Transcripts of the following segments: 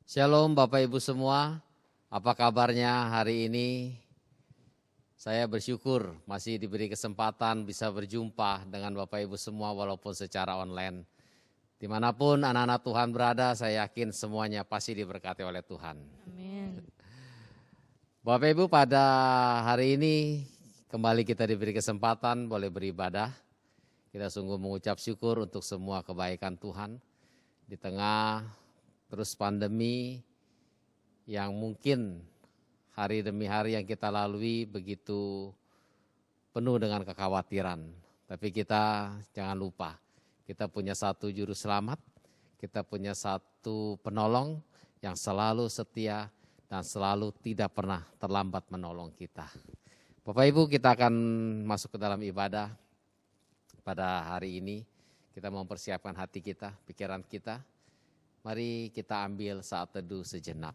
Shalom Bapak Ibu semua, apa kabarnya hari ini? Saya bersyukur masih diberi kesempatan bisa berjumpa dengan Bapak Ibu semua walaupun secara online. Dimanapun anak-anak Tuhan berada, saya yakin semuanya pasti diberkati oleh Tuhan. Amin. Bapak Ibu, pada hari ini kembali kita diberi kesempatan boleh beribadah. Kita sungguh mengucap syukur untuk semua kebaikan Tuhan di tengah terus pandemi yang mungkin hari demi hari yang kita lalui begitu penuh dengan kekhawatiran. Tapi kita jangan lupa, kita punya satu juru selamat, kita punya satu penolong yang selalu setia dan selalu tidak pernah terlambat menolong kita. Bapak Ibu, kita akan masuk ke dalam ibadah pada hari ini. Kita mempersiapkan hati kita, pikiran kita. Mari kita ambil saat teduh sejenak.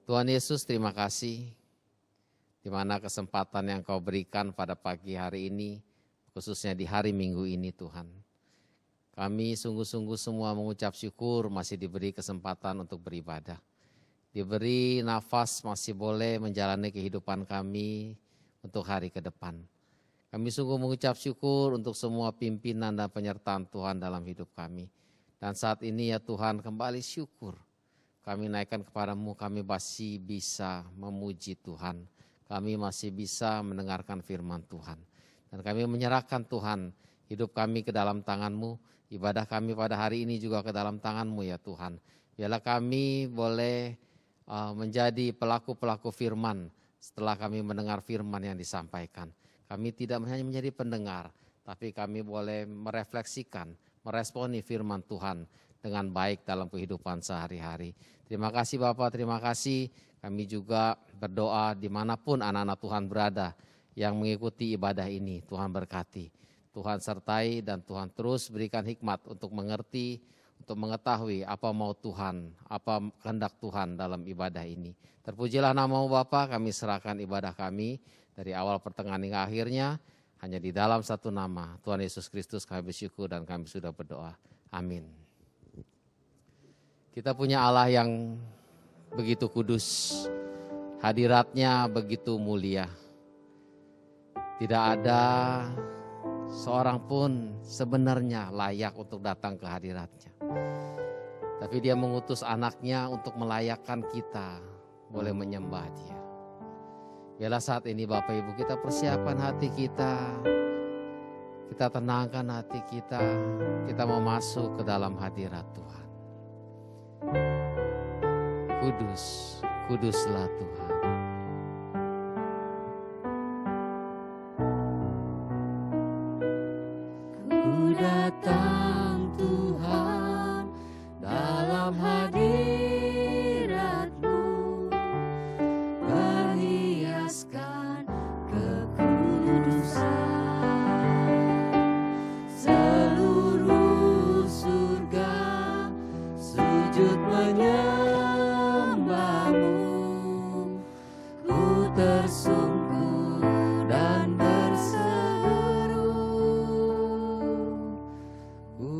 Tuhan Yesus, terima kasih di mana kesempatan yang Kau berikan pada pagi hari ini, khususnya di hari Minggu ini Tuhan. Kami sungguh-sungguh semua mengucap syukur masih diberi kesempatan untuk beribadah. Diberi nafas masih boleh menjalani kehidupan kami untuk hari ke depan. Kami sungguh mengucap syukur untuk semua pimpinan dan penyertaan Tuhan dalam hidup kami. Dan saat ini ya Tuhan, kembali syukur. Kami naikkan kepadamu, kami masih bisa memuji Tuhan. Kami masih bisa mendengarkan firman Tuhan. Dan kami menyerahkan Tuhan, hidup kami ke dalam tangan-Mu. Ibadah kami pada hari ini juga ke dalam tangan-Mu ya Tuhan. Biarlah kami boleh menjadi pelaku-pelaku firman setelah kami mendengar firman yang disampaikan. Kami tidak hanya menjadi pendengar, tapi kami boleh merefleksikan, meresponi firman Tuhan dengan baik dalam kehidupan sehari-hari. Terima kasih Bapak, terima kasih. Kami juga berdoa dimanapun anak-anak Tuhan berada yang mengikuti ibadah ini. Tuhan berkati, Tuhan sertai dan Tuhan terus berikan hikmat untuk mengerti, untuk mengetahui apa mau Tuhan, apa kehendak Tuhan dalam ibadah ini. Terpujilah nama-Mu Bapa, kami serahkan ibadah kami dari awal pertengahan hingga akhirnya. Hanya di dalam satu nama, Tuhan Yesus Kristus kami bersyukur dan kami sudah berdoa. Amin. Kita punya Allah yang begitu kudus, hadiratnya begitu mulia. Tidak ada seorang pun sebenarnya layak untuk datang ke hadiratnya. Tapi Dia mengutus anaknya untuk melayakkan kita boleh menyembah Dia. Biarlah saat ini Bapak Ibu kita persiapkan hati kita. Kita tenangkan hati kita. Kita mau masuk ke dalam hadirat Tuhan. Kudus, kuduslah Tuhan. Ku datang Tuhan dalam hadirat-Mu, perhiaskan kekudusan. Seluruh surga sujud menyembah-Mu. Ku tersungkur dan berseru, ku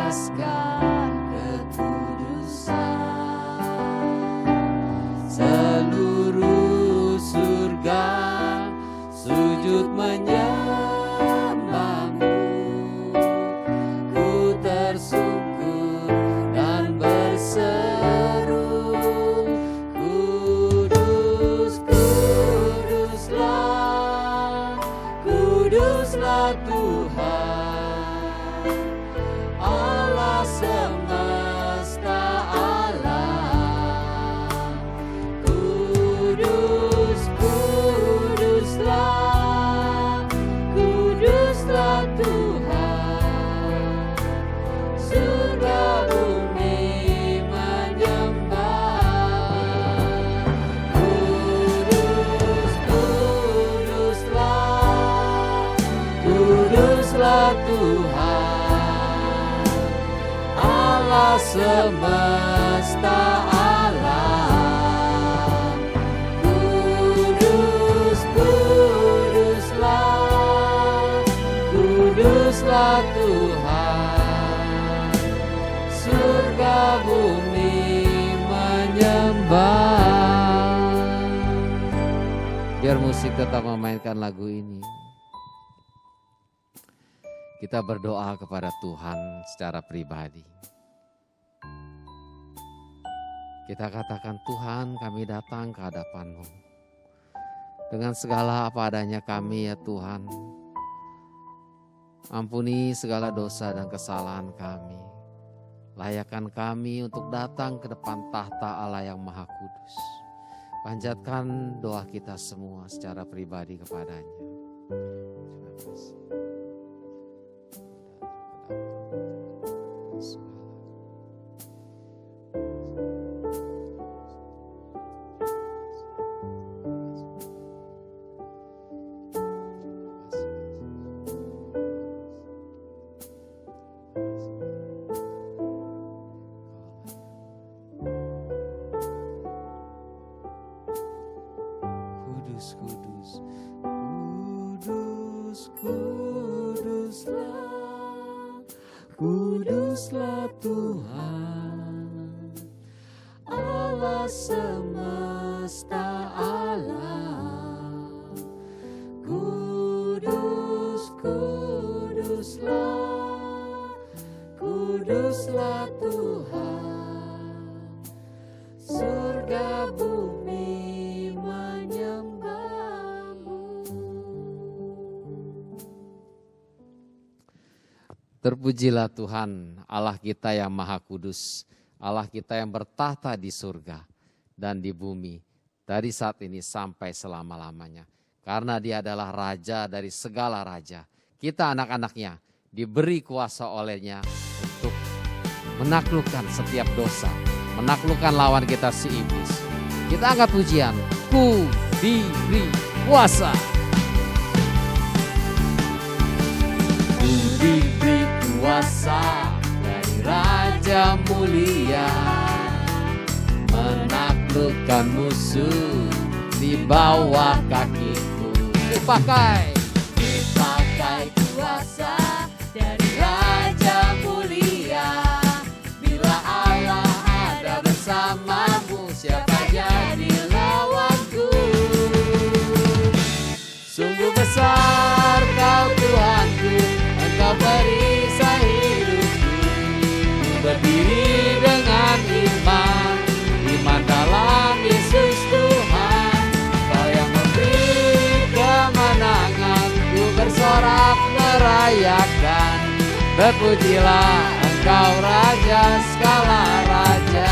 riaskan kekudusan. Seluruh surga sujud menyembahmu. Ku tersungkur dan berseru, Kudus, kuduslah, kuduslah Tuhan, Allah semesta alam. Kudus, kuduslah, kuduslah Tuhan, surga bumi menyembah. Kudus, kuduslah, kuduslah Tuhan, Allah semesta alam. Kudus, kuduslah, kuduslah Tuhan, surga bumi menyembah. Biar musik tetap memainkan lagu ini. Kita berdoa kepada Tuhan secara pribadi. Kita katakan, Tuhan, kami datang ke hadapan-Mu. Dengan segala apa adanya kami ya Tuhan. Ampuni segala dosa dan kesalahan kami. Layakkan kami untuk datang ke depan tahta Allah yang Maha Kudus. Panjatkan doa kita semua secara pribadi kepadanya. Terima kasih. Kudus, kudus, kudus, kuduslah, kuduslah Tuhan, Allah semesta alam. Kudus, kuduslah, kuduslah Tuhan, surga bumi menyembahmu. Terpujilah Tuhan, Allah kita yang Maha Kudus, Allah kita yang bertahta di surga dan di bumi, dari saat ini sampai selama-lamanya. Karena Dia adalah Raja dari segala raja. Kita anak-anaknya diberi kuasa olehnya untuk menaklukkan setiap dosa, menaklukkan lawan kita si iblis. Kita angkat pujian, ku diberi kuasa. Ku diberi kuasa dari Raja mulia, menaklukkan musuh di bawah kakiku. Dipakai kuasa dari Raja mulia. Bila Allah ada bersamamu, siapa jadi lawanku? Sungguh besar Kau Tuhanku, Engkau perisai hidupku. Ku berdiri dengan iman, iman dalam Yesus Tuhan. Kau yang memberi kemenangan, ku bersorak merayakan. Terpujilah Engkau Raja segala raja.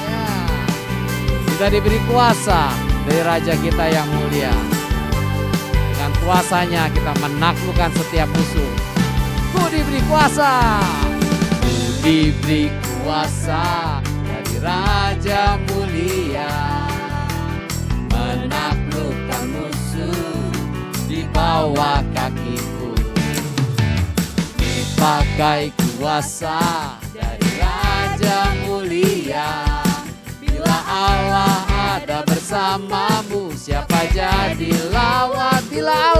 Ya, kita diberi kuasa dari Raja kita yang mulia. Dengan kuasanya kita menaklukkan setiap musuh. Ku diberi kuasa. Ku diberi kuasa dari Raja mulia, menaklukkan musuh di bawah kakiku. Dipakai kuasa dari Raja mulia. Bila Allah ada bersamamu, siapa jadi lawan? Bila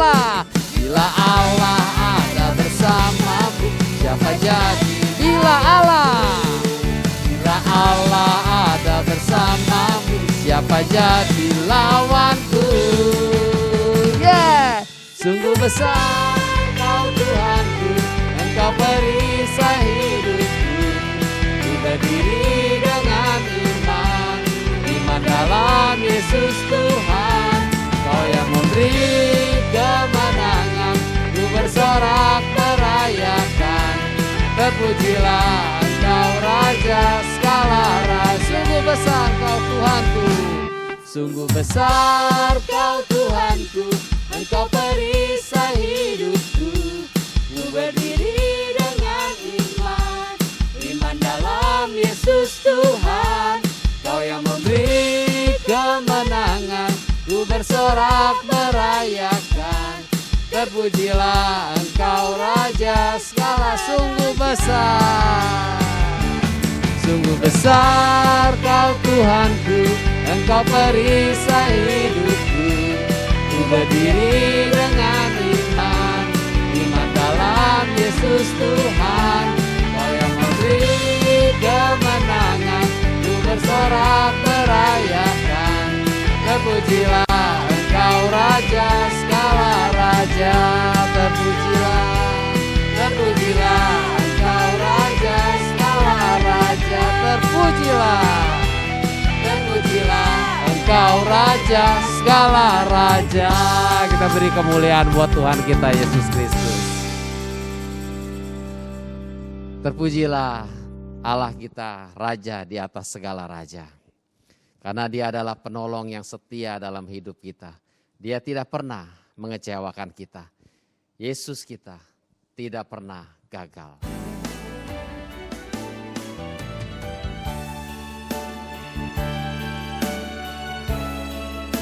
Allah ada bersama siapa jadi lawanku? Yeah. Sungguh besar Kau Tuhanku, Engkau perisai hidupku. Ku berdiri dengan iman, iman dalam Yesus Tuhan. Kau yang memberi kemenangan, ku bersorak merayakan. Terpujilah Engkau Raja segala raja. Sungguh besar Kau Tuhanku, sungguh besar Kau Tuhanku, Engkau perisai hidupku. Ku berdiri dengan iman, iman dalam Yesus Tuhan. Kau yang memberi kemenangan, ku bersorak merayakan. Terpujilah Engkau Raja segala. Sungguh besar, sungguh besar Kau Tuhanku, Engkau perisai hidupku. Ku berdiri dengan iman, iman dalam Yesus Tuhan. Kau yang memberi kemenangan, ku bersorak merayakan. Terpujilah Engkau Raja segala raja. Terpujilah, terpujilah Engkau Raja segala raja. Terpujilah, terpujilah Engkau Raja segala raja. Kita beri kemuliaan buat Tuhan kita Yesus Kristus. Terpujilah Allah kita, Raja di atas segala raja. Karena Dia adalah penolong yang setia dalam hidup kita. Dia tidak pernah mengecewakan kita. Yesus kita tidak pernah gagal.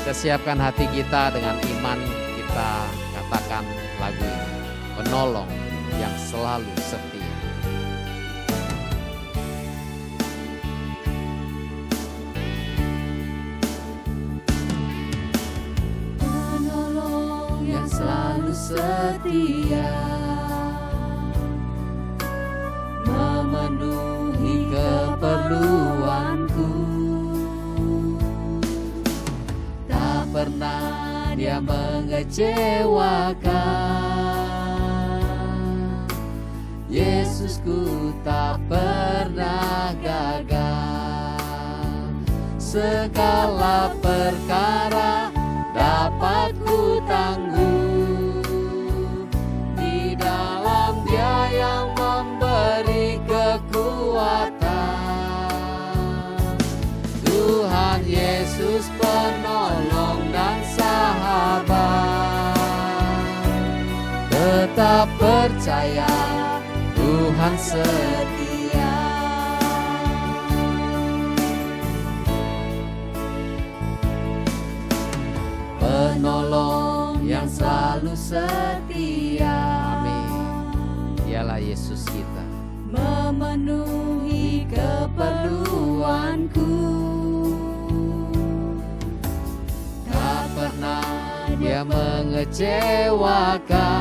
Kita siapkan hati kita dengan iman, kita katakan lagu ini. Penolong yang selalu setia. Penolong yang selalu setia, memenuhi keperluanku. Tak pernah Dia mengecewakan. Yesusku tak pernah gagal. Segala perkara dapat ku tanggung di dalam Dia yang memberi kekuatan. Tuhan Yesus penolong dan sahabat. Tetap percaya Tuhan setia. Penolong yang selalu setia. Amin. Dialah Yesus kita. Memenuhi keperluanku. Tak pernah Dia mengecewakan.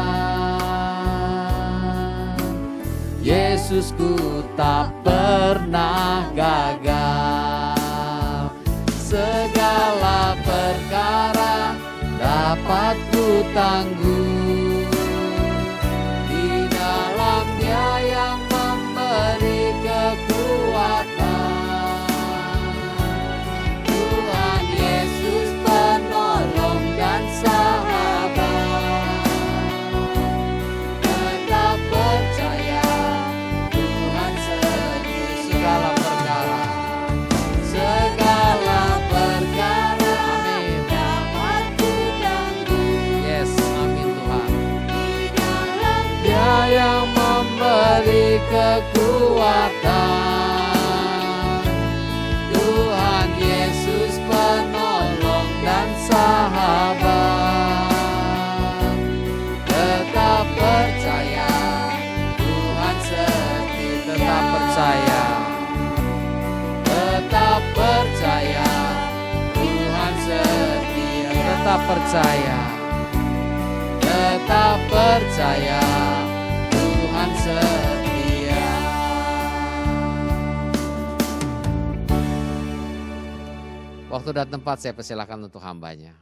Yesusku tak pernah gagal. Segala perkara dapat ku tanggung di dalam Dia yang memberi kekuatan. Tuhan Yesus penolong dan sahabat. Tetap percaya Tuhan setia. Segala perkara, segala perkara, amin, dapat ku tanggung. Yes, amin Tuhan. Dia yang memberi kekuatan. Tuhan Yesus penolong dan sahabat. Tetap percaya Tuhan setia. Tetap percaya, tetap percaya Tuhan setia. Tetap percaya, tetap percaya Tuhan setia. waktu dan tempat saya persilakan untuk hambanya.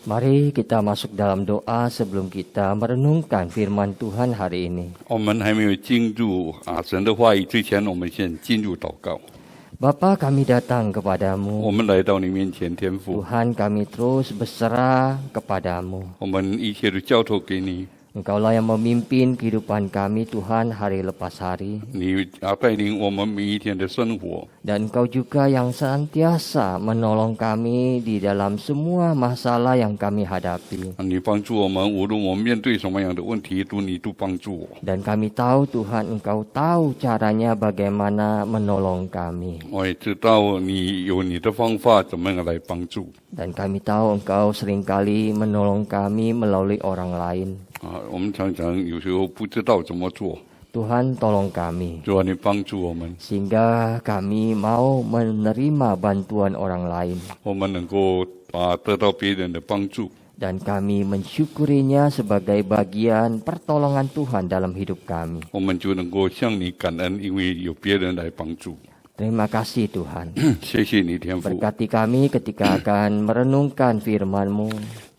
Mari kita masuk dalam doa sebelum kita merenungkan firman Tuhan hari ini. 我们还没有进入神的话语之前，我们先进入祷告。 Bapa, kami datang kepadamu. 我们来到你面前，天父， Tuhan, kami terus berserah kepadamu. 我们一切都交托给你。 Engkaulah yang memimpin kehidupan kami, Tuhan, hari lepas hari. 你带领我们每一天的生活， Dan Engkau juga yang senantiasa menolong kami di dalam semua masalah yang kami hadapi. 你帮助我们，无论我们面对什么样的问题，你都帮助我。 Dan kami tahu, Tuhan, Engkau tahu caranya bagaimana menolong kami. 我也知道你有你的方法，怎么样来帮助。 Dan kami tahu Engkau seringkali menolong kami melalui orang lain. 我们常常有时候不知道怎么做， Tuhan, tolong kami. 主啊，你帮助我们， Sehingga kami mau menerima bantuan orang lain. 我们能够得到别人的帮助。 Dan kami mensyukurinya sebagai bagian pertolongan Tuhan dalam hidup kami. 我们就能够向你感恩，因为有别人来帮助。 Terima kasih Tuhan. 谢谢你，天父。 Berkati kami ketika akan merenungkan firman-Mu.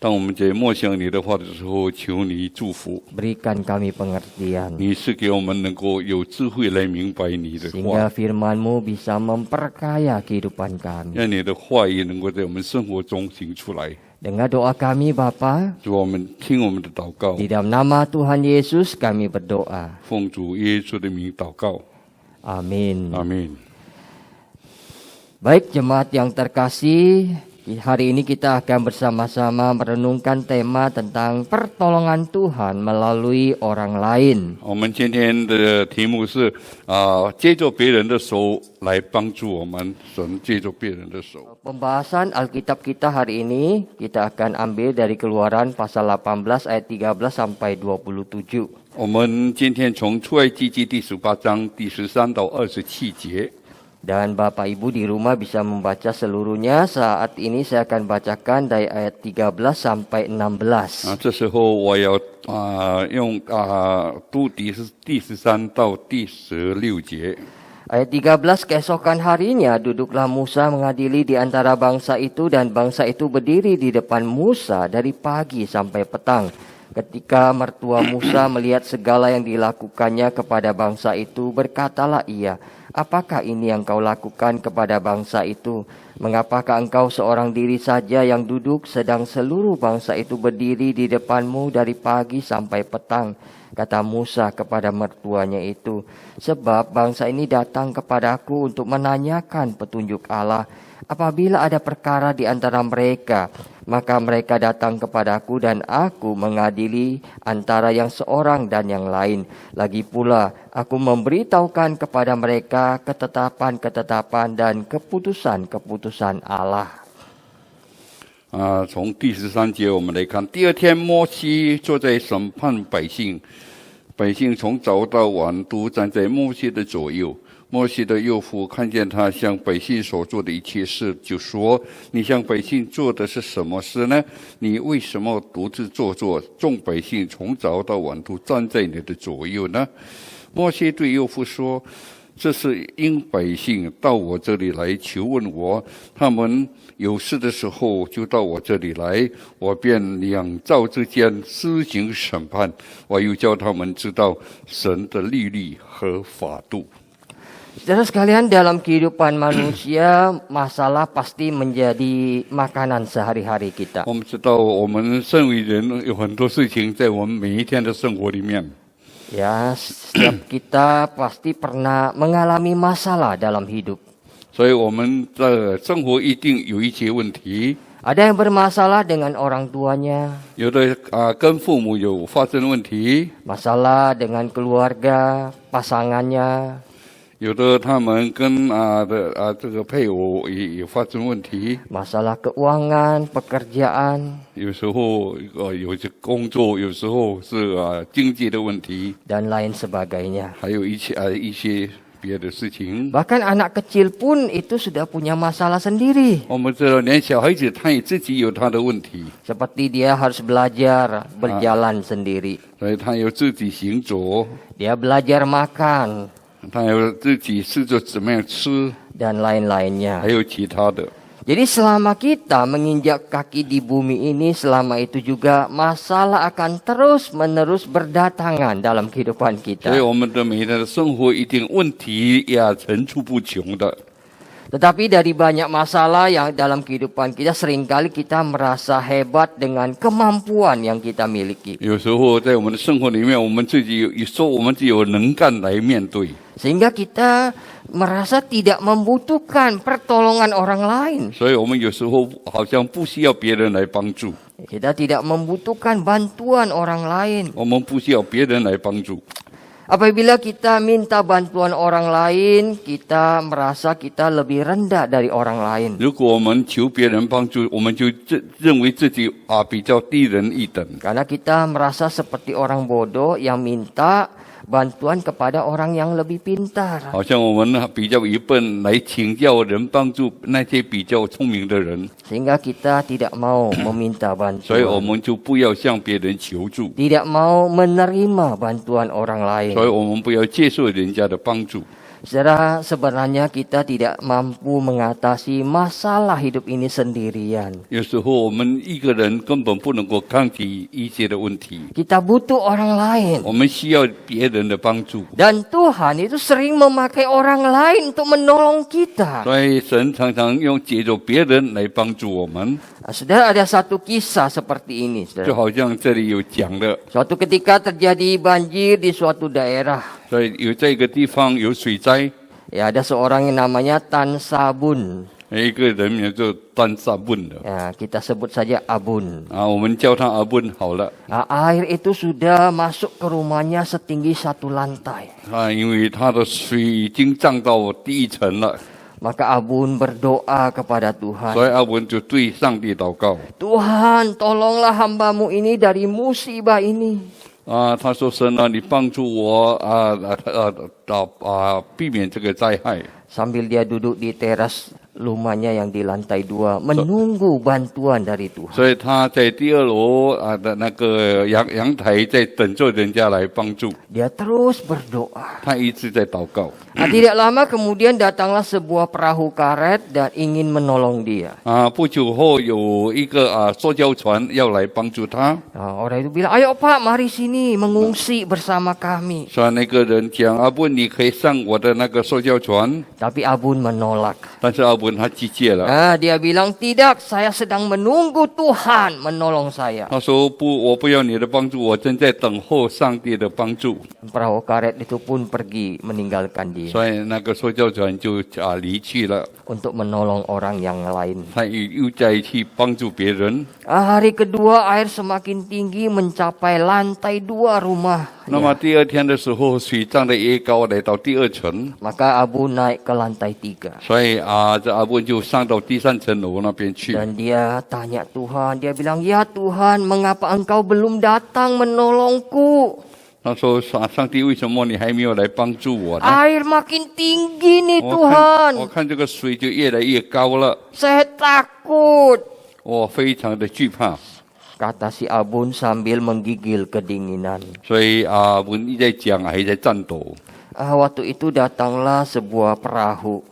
当我们在默想你的话的时候，求你祝福， Berikan kami pengertian. 你是给我们能够有智慧来明白你的 Sehingga 话， firman-Mu bisa memperkaya kehidupan kami. 让你的话语能够在我们生活中行出来。 Dengar doa kami Bapa. 主，我们听我们的祷告， Di dalam nama Tuhan Yesus kami berdoa. 奉主耶稣的名祷告， Amin. 阿门。 Baik jemaat yang terkasih, hari ini kita akan bersama-sama merenungkan tema tentang pertolongan Tuhan melalui orang lain. 我们今天的题目是借着别人的手来帮助我们，神借着别人的手。 Pembahasan Alkitab kita hari ini kita akan ambil dari Keluaran pasal 18 ayat 13 sampai 27. 我们今天从出埃及记第18章第13到27节。 Dan Bapak Ibu di rumah bisa membaca seluruhnya. Saat ini saya akan bacakan dari ayat 13 sampai 16. 这时候我要用读第13到第16节。 Ayat 13, keesokan harinya duduklah Musa mengadili di antara bangsa itu dan bangsa itu berdiri di depan Musa dari pagi sampai petang. Ketika mertua Musa melihat segala yang dilakukannya kepada bangsa itu, berkatalah ia, "Apakah ini yang kau lakukan kepada bangsa itu? Mengapakah engkau seorang diri saja yang duduk, sedang seluruh bangsa itu berdiri di depanmu dari pagi sampai petang?" Kata Musa kepada mertuanya itu, "Sebab bangsa ini datang kepadaku untuk menanyakan petunjuk Allah. Apabila ada perkara di antara mereka, maka mereka datang kepadaku dan aku mengadili antara yang seorang dan yang lain. Lagi pula, aku memberitahukan kepada mereka ketetapan-ketetapan dan keputusan-keputusan Allah." 从第13节我们来看，第二天摩西坐在审判百姓，百姓从早到晚都站在摩西的左右。摩西的岳父看见他向百姓所做的一切事，就说：“你向百姓做的是什么事呢？你为什么独自坐坐？众百姓从早到晚都站在你的左右呢？”摩西对岳父说：“这是因百姓到我这里来求问我，他们有事的时候就到我这里来，我便两造之间施行审判，我又叫他们知道神的律例和法度。” Saudara sekalian, dalam kehidupan manusia, masalah pasti menjadi makanan sehari-hari kita. 我们知道，我们身为人有很多事情在我们每一天的生活里面。 Ya, setiap kita pasti pernah mengalami masalah dalam hidup. 所以我们的生活一定有一些问题， Ada yang bermasalah dengan orang tuanya, 有的跟父母有发生问题， masalah dengan keluarga, pasangannya, 有的他们跟这个配偶也发生问题， masalah keuangan, pekerjaan, 有时候有些工作，有时候是经济的问题， dan lain sebagainya. 还有一些别的事情。 Bahkan anak kecil pun itu sudah punya masalah sendiri. 我们知道，连小孩子他也自己有他的问题， Seperti dia harus belajar berjalan sendiri. 所以他有自己行走， Dia belajar makan. 他有自己试着怎么样吃， dan lain-lainnya. 还有其他的。 Jadi selama kita menginjak kaki di bumi ini, selama itu juga masalah akan terus-menerus berdatangan dalam kehidupan 所以 kita. 我们的每天的生活一定问题也层出不穷的。 Tetapi dari banyak masalah yang dalam kehidupan kita, seringkali kita merasa hebat dengan kemampuan yang kita miliki. 有时候在我们的生活里面，我们自己说我们自己有能干来面对， Sehingga kita merasa tidak membutuhkan pertolongan orang lain. 所以我们有时候好像不需要别人来帮助， Kita tidak membutuhkan bantuan orang lain. 我们不需要别人来帮助。 Apabila kita minta bantuan orang lain, kita merasa kita lebih rendah dari orang lain. 如果我们求别人帮助，我们就认为自己比较低人一等， Karena kita merasa seperti orang bodoh yang minta bantuan kepada orang yang lebih pintar. 好像我们比较愚笨，来请教人帮助那些比较聪明的人， Sehingga kita tidak mau meminta 所以我 bantuan. 们就不要向别人求助， Tidak mau menerima bantuan orang lain. 所以我们不要接受人家的帮助。 Saudara, sebenarnya kita tidak mampu mengatasi masalah hidup ini sendirian. 有时候我们一个人根本不能够抗击一些的问题， Kita butuh orang lain. 我们需要别人的帮助。 Dan Tuhan itu sering memakai orang lain untuk menolong kita. 所以神常常用借着别人来帮助我们， Saudara, ada satu kisah seperti ini. 就 Saudara. 好像这里有讲的， Suatu ketika terjadi banjir di suatu daerah. 所以有这个地方有水灾， Ya, ada seorang yang namanya Tan Sabun. 一个人名叫丹萨bun的 Ya, kita sebut saja Abun. 我们叫他阿bun好了。 Air itu sudah masuk ke rumahnya setinggi 1 lantai. 因为他的水已经涨到第1层了， Maka Abun berdoa kepada Tuhan. 所以阿文就对上帝祷告 Tuhan, tolonglah hambamu ini dari musibah ini. 他说神啊，你帮助我避免这个灾害。 Sambil dia duduk di teras rumahnya yang di lantai 2 menunggu bantuan dari Tuhan. 所以他在第2楼的那个阳台在等着人家来帮助， Dia terus berdoa. 他一直在祷告。 Tidak lama kemudian datanglah sebuah perahu karet dan ingin menolong dia. 不久后有一个塑胶船要来帮助他， Orang itu bilang, ayo Pak, mari sini mengungsi bersama kami. 所以那个人讲阿文，你可以上我的那个塑胶船， Tapi Abun menolak. 但是阿文他拒绝了。 Dia bilang, tidak, saya sedang menunggu Tuhan menolong saya. 他说不，我不要你的帮助，我正在等候上帝的帮助。 Perahu karet itu pun pergi meninggalkan dia 所以那个塑胶船就离去了， untuk menolong orang yang lain. 他又再去帮助别人。 Hari kedua air semakin tinggi mencapai lantai 2 rumah. 那么第2天的时候，水涨得越高，来到第2层， Maka Abu naik ke lantai 3. 所以这阿文就上到第3层楼那边去。 Dan dia tanya Tuhan, dia bilang, ya Tuhan, mengapa engkau belum datang menolongku? 他说：“上帝，为什么你还没有来帮助我呢？ Air makin tinggi nih 我 Tuhan. 看这个水就越来越高了， Saya takut. 我非常的惧怕。 Kata si Abun sambil menggigil kedinginan. 所以文一在讲，还在颤抖。 Waktu itu datanglah sebuah perahu.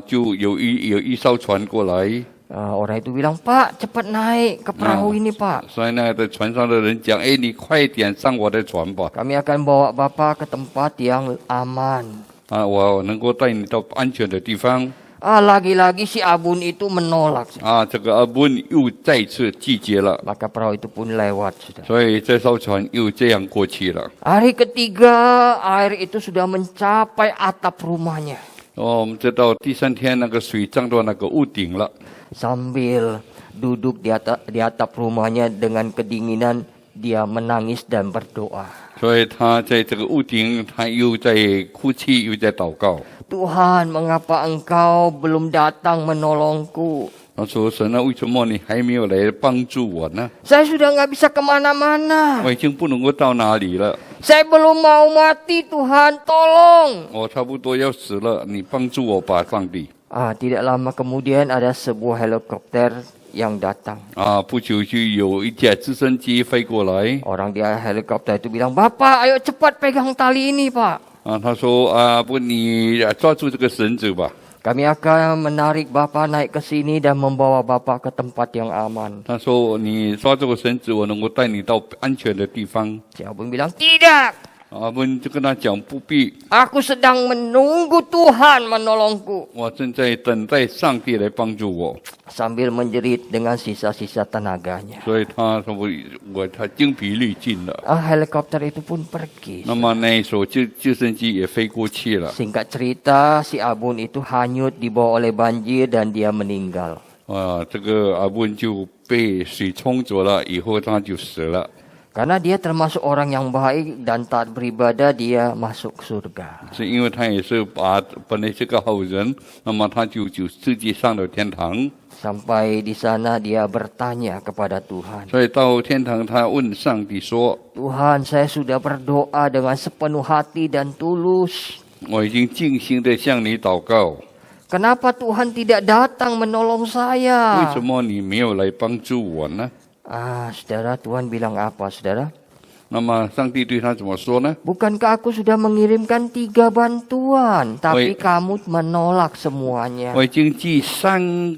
就有一艘船过来。 Orang itu bilang, Pak, cepat naik ke perahu ini Pak. 所以那个船上的人讲：“哎，你快点上我的船吧！ Kami akan bawa Bapak ke tempat yang aman. 我能够带你到安全的地方。” Lagi-lagi si Abun itu menolak. 这个阿文又再次拒绝了， Maka perahu itu pun lewat. Sudah. 所以这艘船又这样过去了。 Hari ketiga air itu sudah mencapai atap rumahnya. 我们知道第3天那个水涨到那个屋顶了。 Sambil duduk di atap rumahnya dengan kedinginan, dia menangis dan berdoa. 所以他在这个屋顶，他又在哭泣，又在祷告。 Tuhan, mengapa engkau belum datang menolongku? 他说：“神啊，为什么你还没有来帮助我呢？ Saya sudah nggak bisa kemana-mana. 我已经不能够到哪里了， Saya belum mau mati, Tuhan, tolong. 我差不多要死了，你帮助我吧，上帝。” Tidak lama kemudian ada sebuah helikopter yang datang. 不久就有一架直升机飞过来。 Orang di helikopter itu bilang, Bapak, ayo cepat pegang tali ini, Pak. 他说不，你抓住这个绳子吧。 Kami akan menarik Bapak naik ke sini dan membawa Bapak ke tempat yang aman. 他说你抓这个绳子，我能够带你到安全的地方。 Si Abun bilang, tidak. 阿文就跟他讲不必， Aku sedang menunggu Tuhan menolongku. 我正在等待上帝来帮助我。 Sambil menjerit dengan sisa-sisa tenaganya. 所以他说他精疲力尽了。 Helikopter itu pun pergi. 那么那一艘救生机也飞过去了。 Singkat cerita, si Abun itu hanyut dibawa oleh banjir dan dia meninggal. 这个阿文就被水冲走了，以后他就死了。 Karena dia termasuk orang yang baik dan taat beribadah, dia masuk surga. 是因为他也是本来是个好人，那么他就直接上了天堂。 Sampai di sana dia bertanya kepada Tuhan. 所以到天堂，他问上帝说 Tuhan, saya sudah berdoa dengan sepenuh hati dan tulus. 我已经尽心的向你祷告， Kenapa Tuhan tidak datang menolong 为 saya? 什么你没有来帮助我呢？ Saudara, Tuhan bilang apa, saudara? 那么上帝对他怎么说呢？ Bukankah aku sudah mengirimkan 3 bantuan, tapi Wait. kamu menolak semuanya? 我已经寄三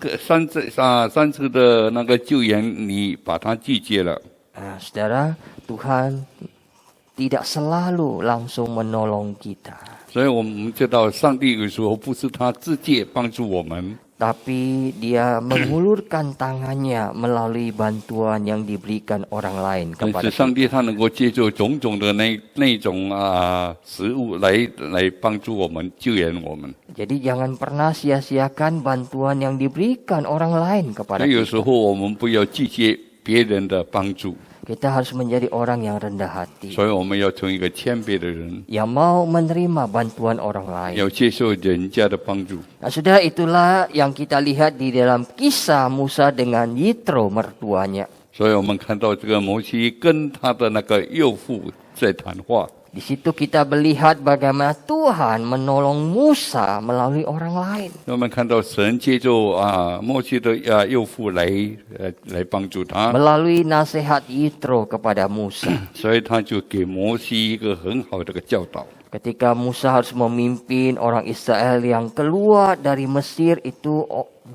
次的那个救援，你把它拒绝了。 Saudara, Tuhan tidak selalu langsung menolong kita. 所以我们知道，上帝有时候不是他直接帮助我们， Tapi dia mengulurkan tangannya melalui bantuan yang diberikan orang lain 但 kepada 是上 kita. 帝他能够借助种种的那种食物来帮助我们、救援我们。 Jadi jangan pernah sia-siakan bantuan yang diberikan orang lain 所 kepada 以有 kita. 时候我们不要拒绝别人的帮助， Kita harus menjadi orang yang rendah hati, 所以我们要成为一个谦卑的人， yang mau menerima bantuan orang lain. 要接受人家的帮助。 Nah, saudara, itulah yang kita lihat di dalam kisah Musa dengan Yitro mertuanya. 所以我们看到这个摩西跟他的那个幼妇在谈话。 Di situ kita melihat bagaimana Tuhan menolong Musa melalui orang lain. 我们看到神借助摩西的幼妇来帮助他， Melalui nasihat Yitro kepada Musa. 所以他就给摩西一个很好的一个教导。 Ketika Musa harus memimpin orang Israel yang keluar dari Mesir itu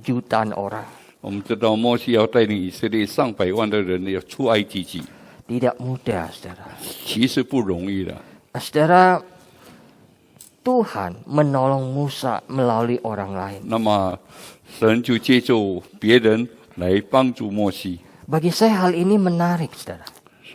jutaan orang. 我们知道摩西要带领以色列上百万的人要出埃及记， Tidak mudah, saudara. 其实不容易的。 Saudara, Tuhan menolong Musa melalui orang lain. 那么神就借助别人来帮助摩西。 Bagi saya hal ini menarik, saudara.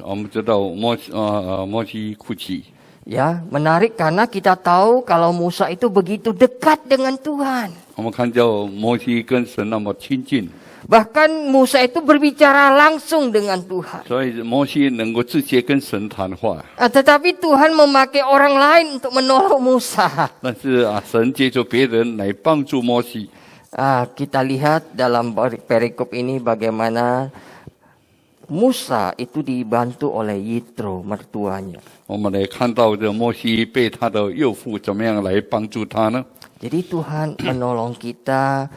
我们知道摩西哭泣， Ya, menarik karena kita tahu kalau Musa itu begitu dekat dengan Tuhan. 我们看到摩西跟神那么亲近， Bahkan Musa itu berbicara langsung dengan Tuhan. 所以摩西能够直接跟神谈话。 Tetapi Tuhan memakai orang lain untuk menolong Musa. 但是神借助别人来帮助摩西。 Kita lihat dalam perikop ini bagaimana Musa itu dibantu oleh Yitro mertuanya. 我们来看到这摩西被他的幼妇怎么样来帮助他呢？ Jadi Tuhan menolong kita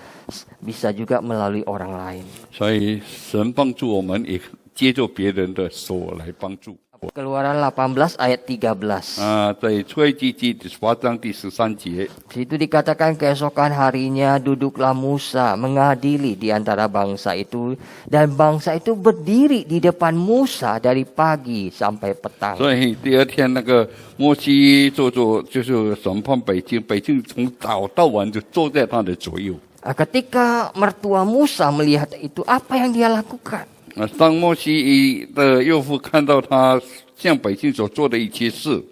bisa juga melalui orang lain. 所以神帮助我们，也接助别人的手来帮助。 Keluaran 18 ayat 13. 在出埃及记18章第13节， Di situ dikatakan keesokan harinya duduklah Musa mengadili di antara bangsa itu. Dan bangsa itu berdiri di depan Musa dari pagi sampai petang. 所以第二天那个摩西就是审判百姓，百姓从早到晚就坐在他的左右。 Ketika mertua Musa melihat itu, apa yang dia lakukan? 当摩西的幼妇看到他向百姓所做的一切事，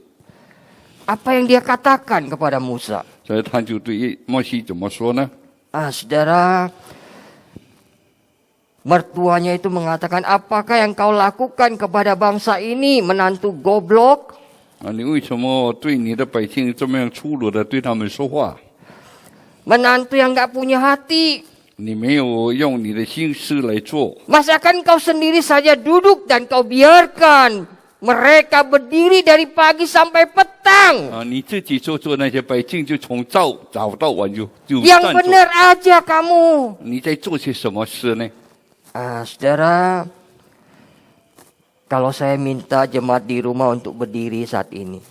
Apa yang dia katakan kepada Musa? 所以他就对摩西怎么说呢？ Saudara, mertuanya itu mengatakan, apakah yang kau lakukan kepada bangsa ini, menantu goblok? 你为什么对你的百姓这么样粗鲁的对他们说话？ Menantu yang gak punya hati. 你没有用你的心思来做， Masakan kau sendiri saja duduk dan kau biarkan mereka berdiri dari pagi sampai petang. 你自己做那些百姓就从早到晚就 Yang 站着。 benar aja kamu. 你在做些什么事呢？ Saudara, kalau saya minta jemaat di rumah untuk berdiri saat ini.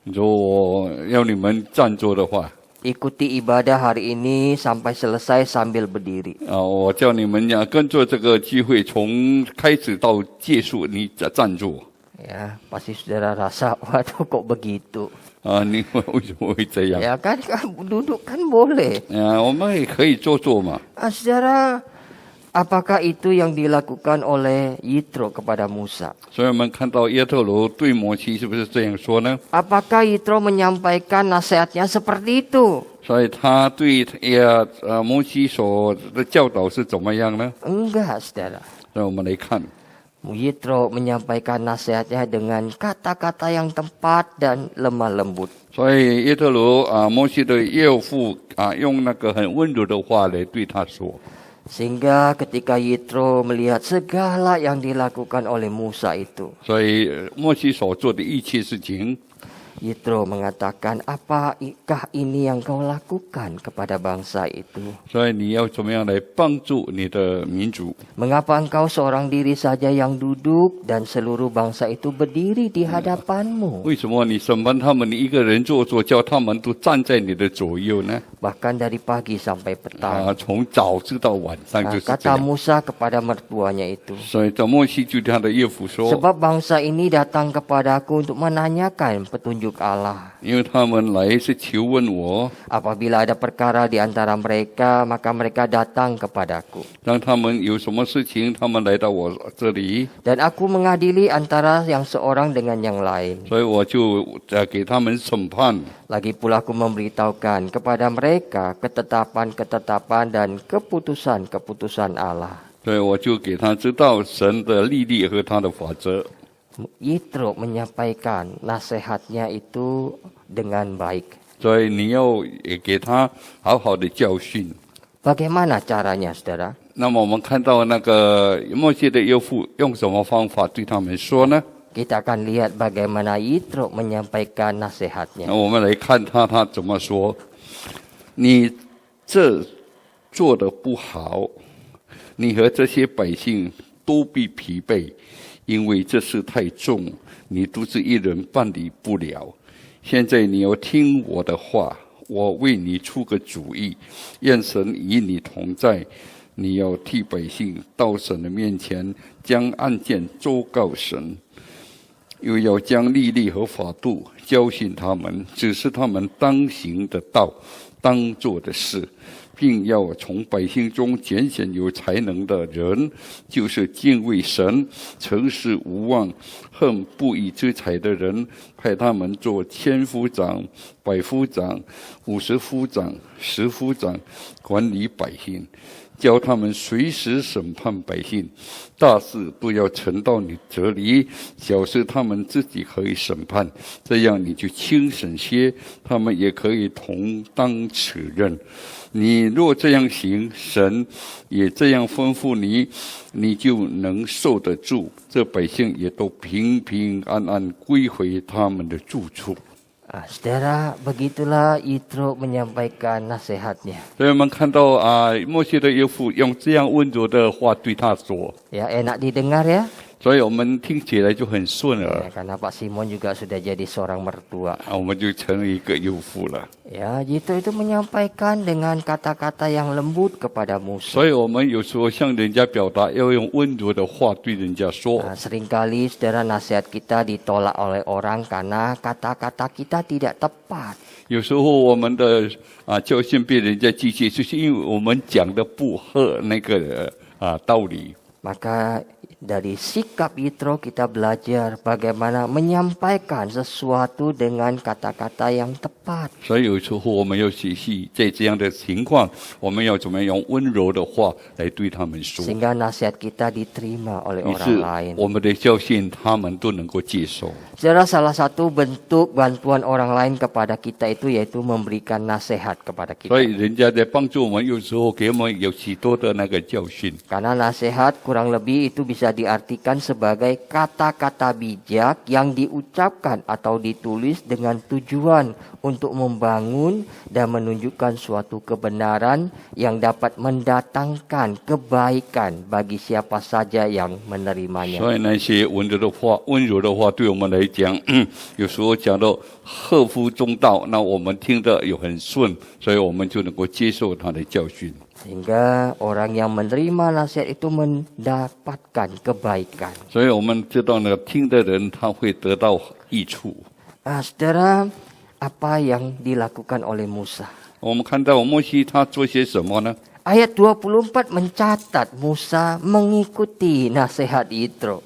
如果我要你们站着的话， ikuti ibadah hari ini sampai selesai sambil berdiri. 我叫你们跟着这个聚会从开始到结束，你站住。 Ya, pasti saudara rasa, waduh kok begitu. 你为什么会这样？ Ya kan, duduk kan boleh. 我们也可以坐嘛。 Saudara, apakah itu yang dilakukan oleh Yitro kepada Musa? 所以我们看到耶特罗对摩西是不是这样说呢？ Apakah Yitro menyampaikan nasihatnya seperti itu? 所以他对摩西所的教导是怎么样呢？ Enggak, saudara. 让我们来看， Yitro menyampaikan nasihatnya dengan kata-kata yang tepat dan lemah lembut. 所以耶特罗摩西的岳父用那个很温柔的话来对他说。 Sehingga ketika Yitro melihat segala yang dilakukan oleh Musa itu, 所以摩西所做的一切事情， Yitro mengatakan, apakah ini yang kau lakukan kepada bangsa itu? 所以你要怎么样来帮助你的民族？ Mengapa engkau seorang diri saja yang duduk dan seluruh bangsa itu berdiri di hadapanmu? 为什么你审判他们，你一个人做，叫他们都站在你的左右呢？ Bahkan dari pagi sampai petang. 从早知到晚上就是这 Kata 样。 Musa kepada mertuanya itu, 所以这摩西对他的岳父说， sebab bangsa ini datang kepadaku untuk menanyakan petunjuk Allah. 因为他们来是求问我， Apabila ada perkara di antara mereka, maka mereka datang kepadaku. 当他们有什么事情，他们来到我这里， Dan aku mengadili antara yang seorang dengan yang lain. 所以我就给他们审判。 Lagi pula aku memberitahukan kepada mereka ketetapan-ketetapan dan keputusan-keputusan Allah. 所以我就给他知道神的律例和他的法则。 Yitro menyampaikan nasihatnya itu dengan baik. 所以你要也给他好好的教训。 Bagaimana caranya, saudara? 那么我们看到那个摩西的岳父用什么方法对他们说呢？ Kita akan lihat bagaimana Yitro menyampaikan nasihatnya. 那我们来看他怎么说。你这做的不好，你和这些百姓都必疲惫，因为这事太重，你独自一人办理不了。现在你要听我的话，我为你出个主意，愿神与你同在。你要替百姓到神的面前，将案件周告神。 又要将律例和法度教训他们，指示他们当行的道，当做的事，并要从百姓中拣选有才能的人，就是敬畏神、诚实无妄、恨不义之财的人，派他们做千夫长、百夫长、50夫长、10夫长，管理百姓。 教他们随时审判百姓，大事都要呈到你这里，小事他们自己可以审判，这样你就轻省些，他们也可以同当此任。你若这样行，神也这样吩咐你，你就能受得住，这百姓也都平平安安归回他们的住处。 Saudara, begitulah Yitro menyampaikan nasihatnya. 所以我们看到摩西的岳父用这样温柔的话对他说， Ya, enak didengar ya. 所以我们听起来就很顺 Ya, 耳， karena Pak Simon juga sudah jadi seorang mertua. 我们就成了一个岳父了。 Ya, Yitro itu menyampaikan dengan kata-kata yang lembut kepada Musa. 所以我们有时候向人家表达，要用温柔的话对人家说。 Seringkali saudara nasihat kita ditolak oleh orang karena kata-kata kita tidak tepat. 有时候我们的教训被人家拒绝，就是因为我们讲的不合那个道理。 Maka dari sikap Yitro kita belajar bagaimana menyampaikan sesuatu dengan kata-kata yang tepat. 所以有时候我们要学习，在这样的情况，我们要怎么样用温柔的话来对他们说， Sehingga nasihat kita diterima oleh 于 orang 是 lain. 我们的教训他们都能够接受。 Saudara, salah satu bentuk bantuan orang lain kepada kita itu yaitu memberikan nasihat kepada 所以 kita. 人家在帮助我们，有时候给我们有许多的那个教训。 Karena nasihat kurang lebih itu bisa bisa diartikan sebagai kata-kata bijak yang diucapkan atau ditulis dengan tujuan untuk membangun dan menunjukkan suatu kebenaran yang dapat mendatangkan kebaikan bagi siapa saja yang menerimanya. 所以那些温柔的话，对我们来讲，有时候讲到合乎中道，那我们听得有很顺，所以我们就能够接受他的教训。 Sehingga orang yang menerima nasihat itu mendapatkan kebaikan. 所以我们知道呢，听的人他会得到益处。 Saudara, apa yang dilakukan oleh Musa? 我们看到摩西他做些什么呢？ Ayat 24 mencatat Musa mengikuti nasihat Yitro.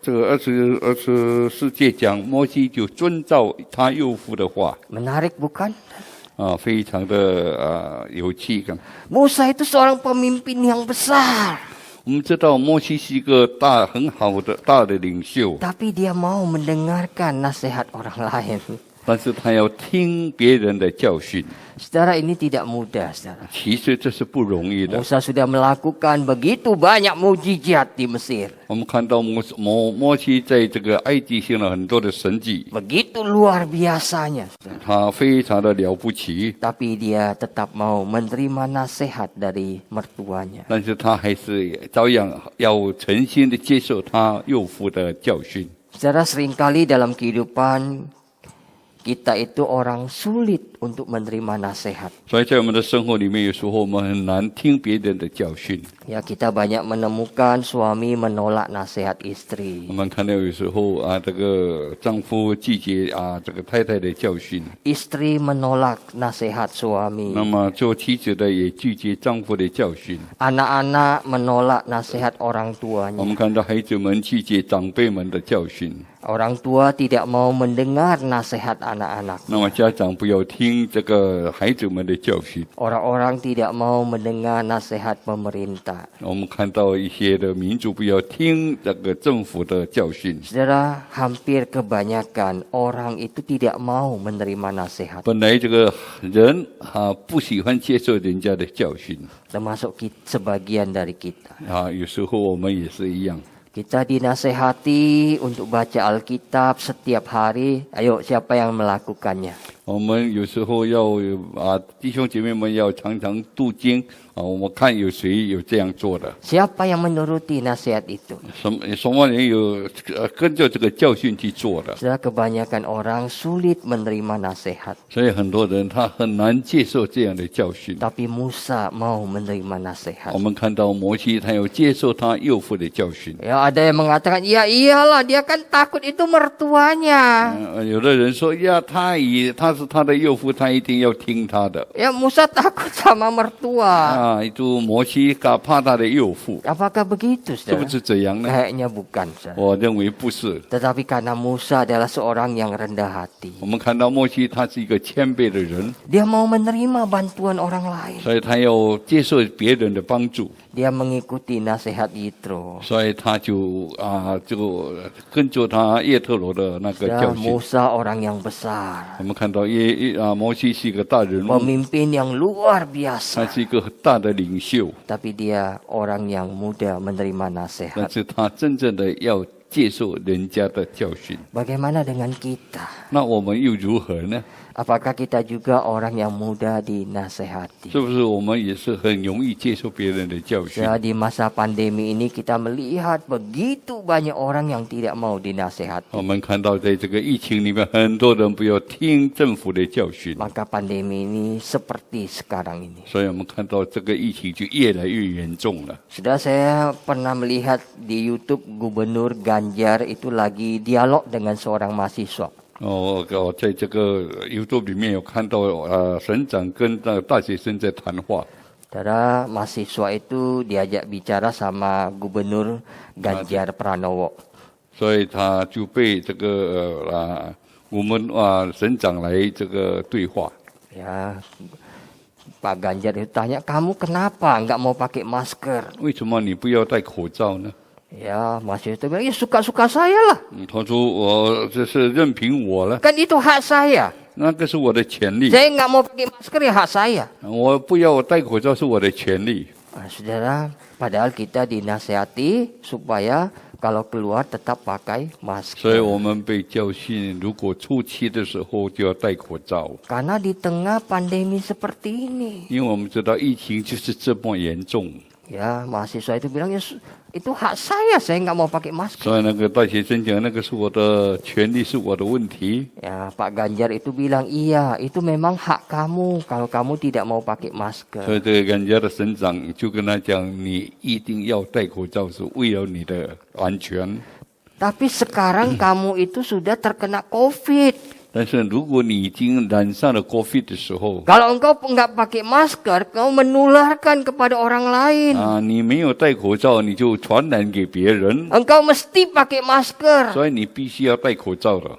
这个24节讲，摩西就遵照他幼父的话， Menarik bukan? 非常的有气感。 Musa itu seorang pemimpin yang besar. 我们知道摩西是一个很好的大的领袖， Tapi dia mau mendengarkan nasihat orang lain. 但是他要听别人的教训。 Saudara, ini tidak mudah, saudara. 其实这是不容易的。 Musa sudah melakukan begitu banyak mujizat di Mesir. 我们看到摩西在这个埃及行了很多的神迹， Begitu luar biasanya, saudara. 他非常的了不起， Tapi dia tetap mau menerima nasihat dari mertuanya. 但是他还是照样要诚心的接受他幼父的教训。 Saudara, seringkali dalam kehidupan kita itu orang sulit untuk menerima nasihat. 所以在我们的生活里面，有时候我们很难听别人的教训。 Ya, kita banyak menemukan suami menolak nasihat istri. 我们看到有时候这个丈夫拒绝这个太太的教训， Istri menolak nasihat suami. 那么做妻子的也拒绝丈夫的教训。 Anak-anak menolak nasihat orang 我 tuanya. 们看到孩子们拒绝长辈们的教训， Orang tua tidak mau mendengar nasihat anak-anak. 那么家长不要听这个孩子们的教训。 Orang-orang tidak mau mendengar nasihat pemerintah. 我们看到一些的民族不要听这个政府的教训。 Saudara, hampir kebanyakan orang itu tidak mau menerima nasihat. 本来这个人不喜欢接受人家的教训 Termasuk sebagian dari kita. 有时候我们也是一样。 Kita dinasehati untuk baca Alkitab setiap hari. Ayo, siapa yang melakukannya? 我们有时候要弟兄姐妹们要常常读经我们看有谁有这样做的， Siapa yang menuruti nasihat itu? 什么人有跟着这个教训去做的， Saudara, kebanyakan orang sulit menerima nasihat. 所以很多人他很难接受这样的教训。 Tapi Musa mau menerima nasihat. 我们看到摩西他有接受他幼父的教训。 Ya, ada yang mengatakan, ya iyalah, dia kan takut itu mertuanya. 有的人说呀，他是他的幼父，他一定要听他的。 Ya, Musa takut sama mertua. itu摩西怕他的幼父， Apakah begitu, 是不 saudara? 是这样呢？ Kayaknya bukan, saudara. 我认为不是。 Tetapi karena Musa adalah seorang yang rendah hati. 我们看到摩西他是一个谦卑的人， Dia mau menerima bantuan orang lain. 所以他要接受别人的帮助， Dia mengikuti nasihat Yitro. 所以他就跟着他叶特罗的那个 Dan 教训。 Musa orang yang besar. 我们看到摩西是一个大人物， Pemimpin yang luar 他 biasa. 是一个大的领袖， Tapi dia orang yang mudah menerima 但 nasihat. 是他真正的要接受人家的教训。 Bagaimana dengan kita? 那我们又如何呢？ Apakah kita juga orang yang mudah dinasehati? 是不是我们也是很容易接受别人的教训？ Ya, di masa pandemi ini kita melihat begitu banyak orang yang tidak mau dinasehati. 我们看到在这个疫情里面，很多人不要听政府的教训， Maka pandemi ini seperti sekarang ini. 所以我们看到这个疫情就越来越严重了。 Sudah saya pernah melihat di YouTube Gubernur Ganjar itu lagi dialog dengan seorang mahasiswa. 我在这个 YouTube 里面有看到省长跟大学生在谈话。 Saudara, mahasiswa itu diajak bicara sama Gubernur Ganjar Pranowo. 所以他就被这个我们省长来这个对话。 Ya, Pak Ganjar itu tanya, kamu kenapa nggak mau pakai masker? 为什么你不要戴口罩呢？ Ya, mahasiswa itu bilang, ya suka-suka saya lah. 他说我这是任凭我了， Kan itu hak saya. 那个是我的权利， Saya nggak mau pakai masker ya hak saya. 我不要戴口罩是我的权利。Saudara, padahal kita dinasihati supaya kalau keluar tetap pakai 所以 masker. 我们被教训，如果初期的时候就要戴口罩， Karena di tengah pandemi seperti ini, 因为我们知道疫情就是这么严重。 ya mahasiswa itu bilang, ya itu hak saya nggak mau pakai masker. 所以那个大学生讲，那个是我的权利，是我的问题。 Ya, Pak Ganjar itu bilang, iya, itu memang hak kamu kalau kamu tidak mau pakai 所 masker. 以这个人家的省长就跟他讲，你一定要戴口罩，是为了你的安全。 Tapi sekarang kamu itu sudah terkena COVID. 但是如果你已经染上了 COVID 的时候， Kalau engkau nggak pakai masker, kau menularkan kepada orang lain. 你没有戴口罩，你就传染给别人， Engkau mesti pakai masker. 所以你必须要戴口罩的。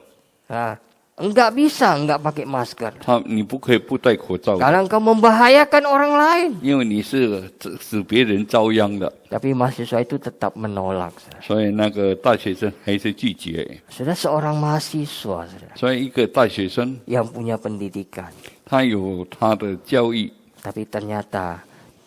Nah, enggak bisa enggak pakai masker. 你不可以不戴口罩的， Kalau engkau membahayakan orang lain. 因为你是使别人遭殃的。 Tapi mahasiswa itu tetap menolak. 所以那个大学生还是拒绝。 Sudah seorang mahasiswa, saudara, 所以一个大学生， yang punya pendidikan, 他有他的教育， tapi ternyata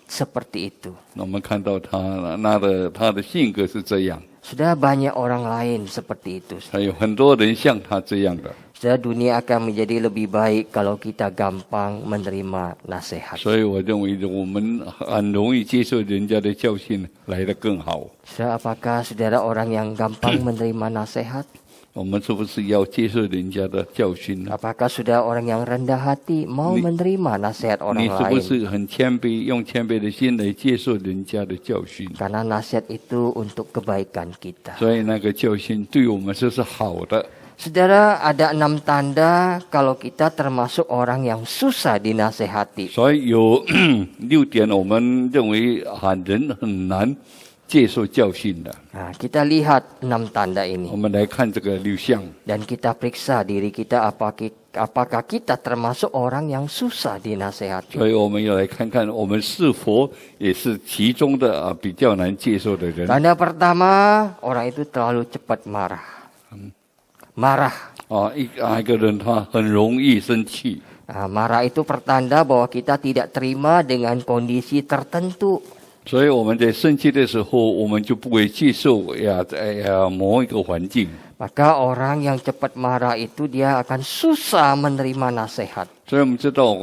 seperti itu. 我们看到他的性格是这样， Sudah banyak orang lain seperti itu. 还有很多人像他这样的。 Sudah dunia akan menjadi lebih baik kalau kita gampang menerima nasihat. 所以我认为我们很容易接受人家的教训来得更好。 Sudah apakah saudara orang yang gampang menerima nasihat? 我们是不是要接受人家的教训呢？ Apakah sudah orang yang rendah hati mau menerima nasihat orang 你是不 lain? 是很谦卑，用谦卑的心来接受人家的教训？ Karena nasihat itu untuk kebaikan kita. 所以那个教训对我们是好的。 Saudara, ada 6 tanda kalau kita termasuk orang yang susah dinasehati. 所以有6点，我们认为人很难接受教训的。 Nah, kita lihat 6 tanda 我 ini 们来看这个6项， dan kita periksa diri kita apakah kita termasuk orang yang susah dinasehati. 所以我们要来看看我们是否也是其中的比较难接受的人。 Tanda pertama, orang itu terlalu cepat marah. Marah. 一个人他很容易生气， Nah, marah itu pertanda bahwa kita tidak terima dengan kondisi tertentu. 所以我们在生气的时候，我们就不会接受某一个环境。 Maka orang yang cepat marah itu dia akan susah menerima nasihat. 所以我们知道，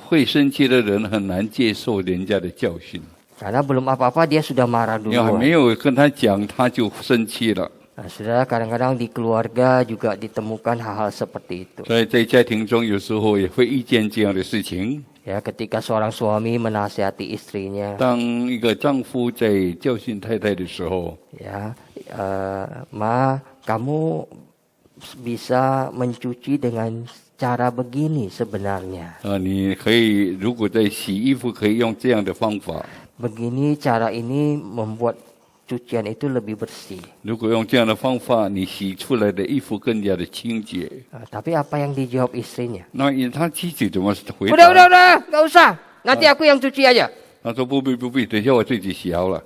会生气的人很难接受人家的教训， Karena belum apa-apa dia sudah marah 因为还 duluan. 没有跟他讲，他就生气了。 Nah, saudara, kadang-kadang di keluarga juga ditemukan hal-hal seperti itu. 所以在家庭中，有时候也会遇见这样的事情。 Ya, ketika seorang suami menasihati istrinya, 当一个丈夫在教训太太的时候， ya, Ma, kamu bisa mencuci dengan cara begini sebenarnya. 你可以如果在洗衣服，可以用这样的方法。 Begini cara ini membuat cucian itu lebih bersih. 如果用这样的方法，你洗出来的衣服更加的清洁。 Tapi apa yang dijawab istrinya? 那他妻子怎么回 Udah, 答？ nggak usah. Nanti aku yang cuci aja. 他说不必，等一下我自己洗好了。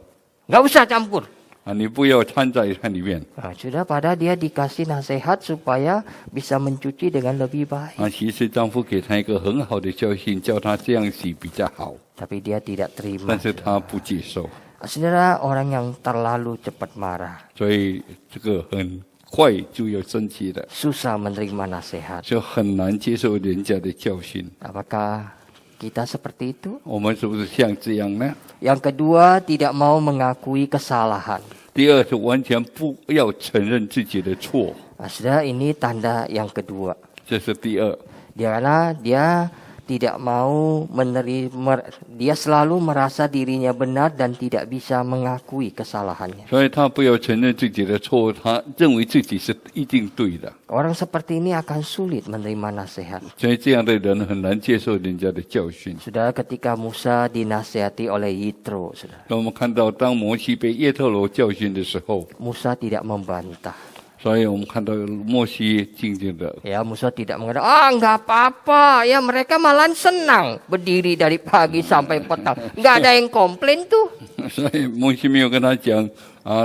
Nggak usah campur. 你不要掺在它里面。 Nah, sudah pada dia dikasih nasihat supaya bisa mencuci dengan lebih baik. 其实丈夫给他一个很好的教训，叫他这样洗比较好， Tapi dia tidak terima. 但是他不接受， Saudara, orang yang terlalu cepat marah, 所以这个很快就要生气了， susah menerima nasihat. 就很难接受人家的教训。 Apakah kita seperti itu? 我们是不是像这样呢？ Yang kedua, tidak mau mengakui kesalahan. 第二是完全不要承认自己的错， Nah, saudara, ini tanda yang kedua. 这是第二。 Karena dia tidak mau menerima, dia selalu merasa dirinya benar dan tidak bisa mengakui kesalahannya. 所以他不要承认自己的错误，他认为自己是一定对的。 Orang seperti ini akan sulit menerima nasihat. 所以这样的人很难接受人家的教训。 Saudara, ketika Musa dinasihati oleh Yitro, saudara, 那我们看到，当摩西被耶特罗教训的时候， Musa tidak membantah. 所以我们看到摩西静静的， Ya, Musa tidak mengatakan, enggak apa-apa. Ya, mereka malah senang berdiri dari pagi sampai petang. Enggak ada yang komplain tuh. 所以摩西没有跟他讲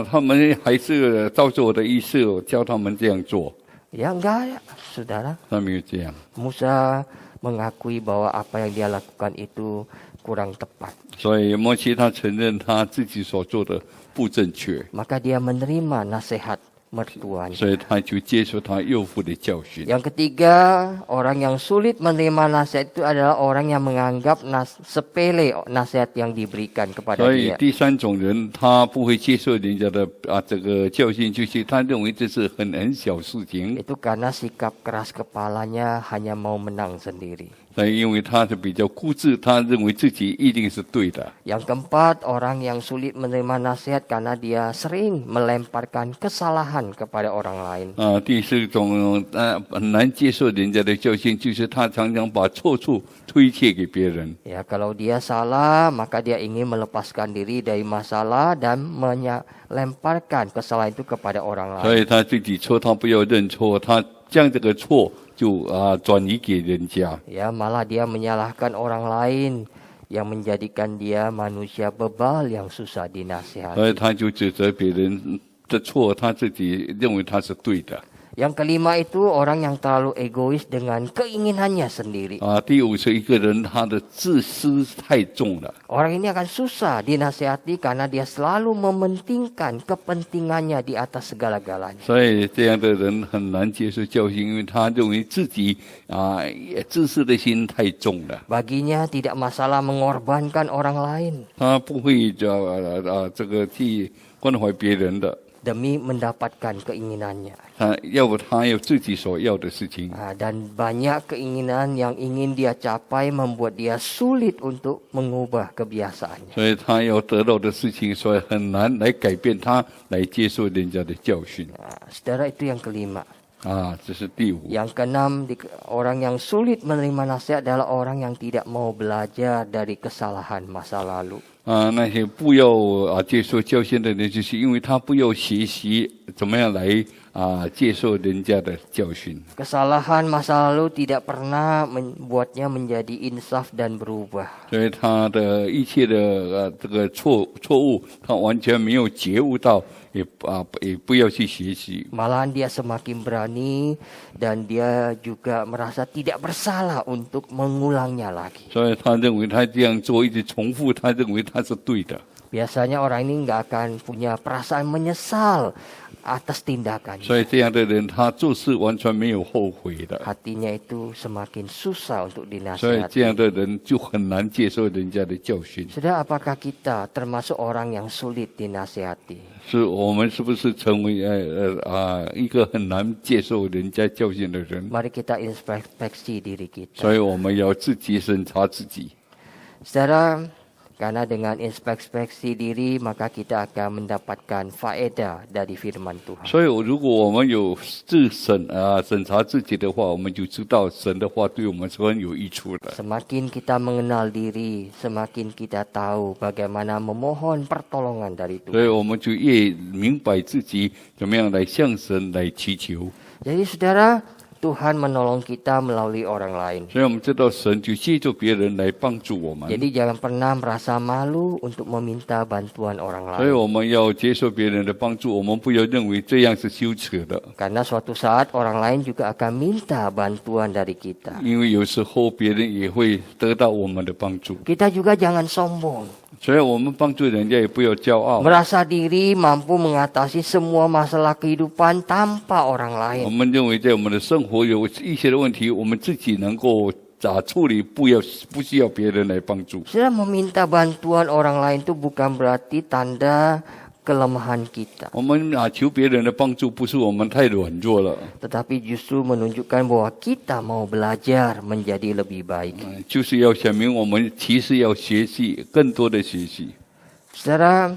他们还是照着我的意思，我教他们这样做， Ya, enggak ya, saudara. 他没有这样。 Musa mengakui bahwa apa yang dia lakukan itu kurang tepat. 所以摩西他承认他自己所做的不正确， Maka dia menerima nasihat mertuanya. 所以他就接受他岳父的教训。 Yang ketiga, orang yang sulit menerima nasihat itu adalah orang yang menganggap sepele nasihat yang diberikan kepada 所以 dia. 第三种人，他不会接受人家的这个教训，就是他认为这是很小事情， Itu karena sikap keras kepalanya hanya mau menang sendiri. 因为他是比较固执，他认为自己一定是对的。 Yang keempat, orang yang sulit menerima nasihat karena dia sering melemparkan kesalahan kepada orang lain. 第四种很难接受人家的教训，就是他常常把错处推卸给别人。 Ya, kalau dia salah, maka dia ingin melepaskan diri dari masalah dan melemparkan kesalahan itu kepada orang 所 lain. 以他自己错，他不要认错，他将这个错就转移给人家。 Ya, malah dia menyalahkan orang lain yang menjadikan dia manusia bebal yang susah 所以 dinasihati. 他就指责别人的错，他自己认为他是对的。 Yang kelima itu orang yang terlalu egois dengan keinginannya sendiri. 第五是一个人他的自私太重了， Orang ini akan susah dinasihati karena dia selalu mementingkan kepentingannya di atas segala-galanya. 所以这样的人很难接受教训，因为他认为自己自私的心太重了， Baginya tidak masalah mengorbankan orang lain 他不会这个去关怀别人的， demi mendapatkan keinginannya. 他有自己所要的事情。 Dan banyak keinginan yang ingin dia capai membuat dia sulit untuk mengubah kebiasaannya. 所以他要得到的事情，所以很难来改变他，来接受人家的教训。 Saudara, itu yang kelima. 这是第五。 Yang keenam, orang yang sulit menerima nasihat adalah orang yang tidak mau belajar dari kesalahan masa lalu. 那些不要接受教训的人，就是因为他不要学习怎么样来接受人家的教训。 Kesalahan masa lalu tidak pernah membuatnya menjadi insaf dan berubah. 所以他的一切的这个错误，他完全没有觉悟到，也不要去学习。 Malahan dia semakin berani dan dia juga merasa tidak bersalah untuk mengulangnya lagi. 所以他认为他这样做一直重复，他认为他是对的。 Biasanya orang ini nggak akan punya perasaan menyesal atas tindakannya. 所以这样的人，他做事完全没有后悔的。 Hatinya itu semakin susah untuk 所以这样 dinasihati. 的人就很难接受人家的教训。 Saudara, apakah kita termasuk orang yang sulit dinasihati? 是我们是不是成为一个很难接受人家教训的人？ Mari kita introspeksi diri kita. 所以我们要自己审查自己。 Saudara, karena dengan introspeksi diri maka kita akan mendapatkan faedah dari firman Tuhan. 所以如果我们有审查自己的话，我们就知道神的话对我们是很有益处的。 Semakin kita mengenal diri, semakin kita tahu bagaimana memohon pertolongan dari 所以 Tuhan. 我们就越明白自己怎么样来向神来祈求。 Jadi saudara, Tuhan menolong kita melalui orang lain. 所以我们知道神就借助别人来帮助我们。 Jadi jangan pernah merasa malu untuk meminta bantuan orang 所以 lain. 我们要接受别人的帮助，我们不要认为这样是羞耻的， Karena suatu saat orang lain juga akan minta bantuan dari kita. 因为有时候别人也会得到我们的帮助。 Kita juga jangan sombong. 所以我们帮助人家也不要骄傲。 Merasa diri mampu mengatasi semua masalah kehidupan tanpa orang 我 lain. 们认为在我们的生活有一些的问题，我们自己能够处理，不需要别人来帮助。 Saudara, meminta bantuan orang lain itu bukan berarti tanda kelemahan kita, 我们求别人的帮助，不是我们太软弱了， tetapi justru menunjukkan bahwa kita mau belajar menjadi lebih baik. 就是要显明我们其实要学习更多的学习。 Saudara,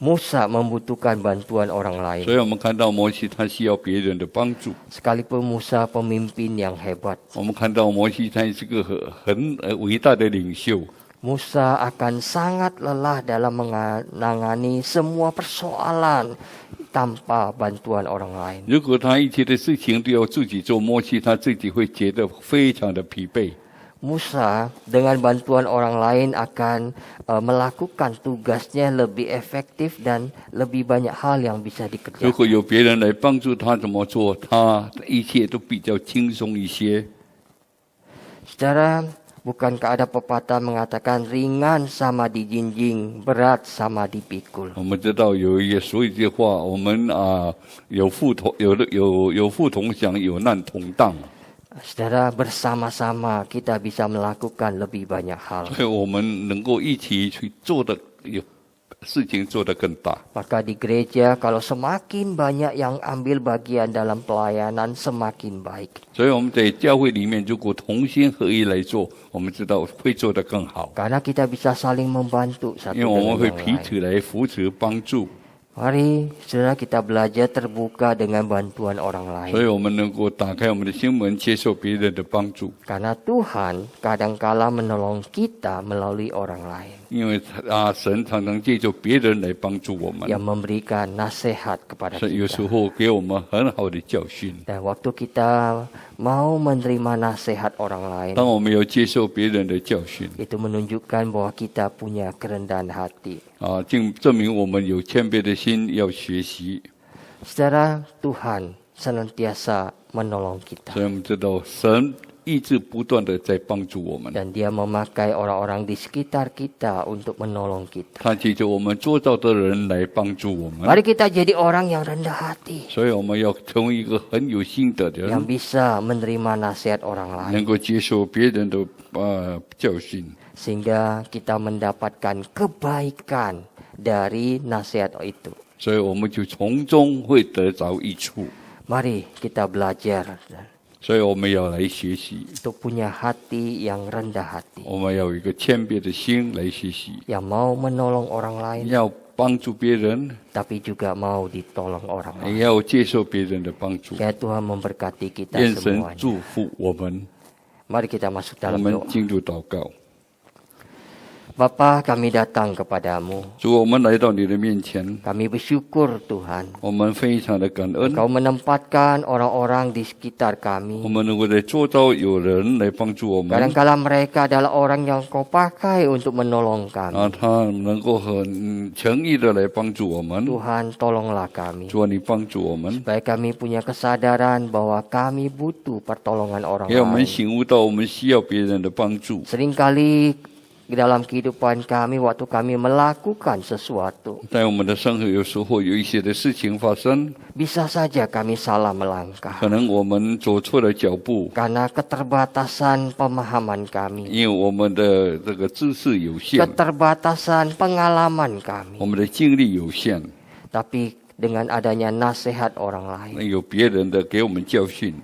Musa membutuhkan bantuan orang 所 lain. 以我们看到摩西他需要别人的帮助， Sekalipun Musa pemimpin yang hebat, 我们看到摩西他是个很伟大的领袖。 Musa akan sangat lelah dalam menangani semua persoalan tanpa bantuan orang lain. 如果他一切的事情都要自己做，摩西他自己会觉得非常的疲惫。 Musa dengan bantuan orang lain akan melakukan tugasnya lebih efektif dan lebih banyak hal yang bisa 如 dikerjakan. 果有别人来帮助他怎么做，他一切都比较轻松一些。 Saudara, Bukankah ada pepatah mengatakan ringan sama dijinjing, berat sama dipikul. 我们知道有一句话，我们有福同享，有难同当。 Saudara, bersama-sama kita bisa melakukan lebih banyak hal. 所以我们能够一起去做的有事情做得更大。 Maka di gereja kalau semakin banyak yang ambil bagian dalam pelayanan semakin baik. 所以我们在教会里面，如果同心合一来做，我们知道会做得更好， Karena kita bisa saling membantu satu 因为我们 dengan 会 yang 彼 lain. 此来扶持帮助， Mari saudara kita belajar terbuka dengan bantuan orang 所以 lain. 我们能够打开我们的心门，接受别人的帮助。 Karena Tuhan kadangkala menolong kita melalui orang lain. 因为神常常借助别人来帮助我们， Yang memberikan nasihat kepada 所以有时 kita. 候给我们很好的教训。 Dan waktu kita mau menerima nasihat orang lain, 当我们有接受别人的教训， itu menunjukkan bahwa kita punya kerendahan hati. 证明我们有谦卑的心，要学习。 Saudara, Tuhan senantiasa menolong 所 kita. 以我们知道神一直不断的在帮助我们， Dan dia memakai orang-orang di sekitar kita untuk menolong kita. 他借着我们周遭的人来帮助我们。 Mari kita jadi orang yang rendah hati, 所以我们要成为一个很有心得的 yang 人， bisa menerima nasihat orang 能 lain. 够接受别人的教训， Sehingga kita mendapatkan kebaikan dari nasihat itu. 所以我们就从中会得着益处。 Mari kita belajar 所以我们要来学习， untuk punya hati yang rendah hati, 我们要有一个谦卑的心来学习， yang mau menolong orang lain, 要帮助别人， tapi juga mau ditolong orang 也 lain. 要接受别人的帮助。 Kiranya Tuhan memberkati kita 愿神 semuanya. 祝福我们。 Mari kita masuk 我 dalam 们 doa. 进入祷告。 Bapa, kami datang kepadamu. 主，我们来到你的面前， Kami bersyukur Tuhan. 我们非常的感恩， Kau menempatkan orang-orang di sekitar 我 kami. 们能够在周遭有人来帮助我们， Kadangkala mereka adalah orang yang kau pakai untuk menolong kami. 他能够很诚意的来帮助我们。 Tuhan, tolonglah kami. 主啊，你帮助我们， Supaya kami punya kesadaran bahwa kami butuh pertolongan orang 给我们 lain. 醒悟到我们需要别人的帮助。 Seringkali di dalam kehidupan kami, waktu kami melakukan sesuatu, 在我们的生活有时候有一些的事情发生， bisa saja kami salah melangkah. 可能我们走错了脚步， Karena keterbatasan pemahaman kami, 因为我们的这个知识有限， keterbatasan pengalaman kami. 我们的精力有限， Tapi dengan adanya nasihat orang lain, 有别人的给我们教训，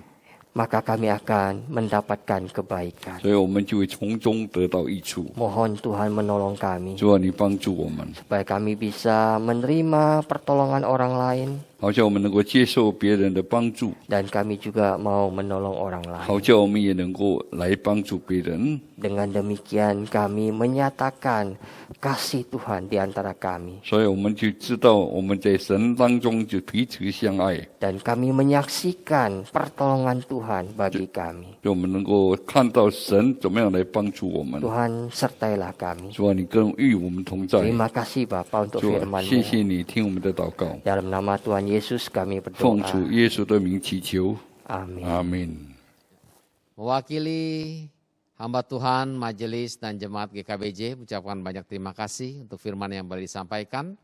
maka kami akan mendapatkan kebaikan. 所以我们就会从中得到益处。 Mohon Tuhan menolong kami, 主啊，你帮助我们， supaya kami bisa menerima pertolongan orang lain, 好像我们能够接受别人的帮助， dan kami juga mau menolong orang lain. 好像我们也能够来帮助别人。 Dengan demikian kami menyatakan kasih Tuhan di antara kami, 所以我们就知道我们在神当中就彼此相爱， dan kami menyaksikan pertolongan Tuhan bagi kami. 就我们能够看到神怎么样来帮助我们。 Tuhan sertailah kami. 主啊，你跟与我们同在。 Terima kasih Bapa untuk 主啊，谢 firman-Mu. 谢你听我们的祷告， Dalam nama Tuhan Yesus kami 奉主 berdoa. 耶稣的名祈求， Amin. 阿门。 Mewakili hamba Tuhan, majelis dan jemaat GKBJ mengucapkan banyak terima kasih untuk firman yang boleh disampaikan.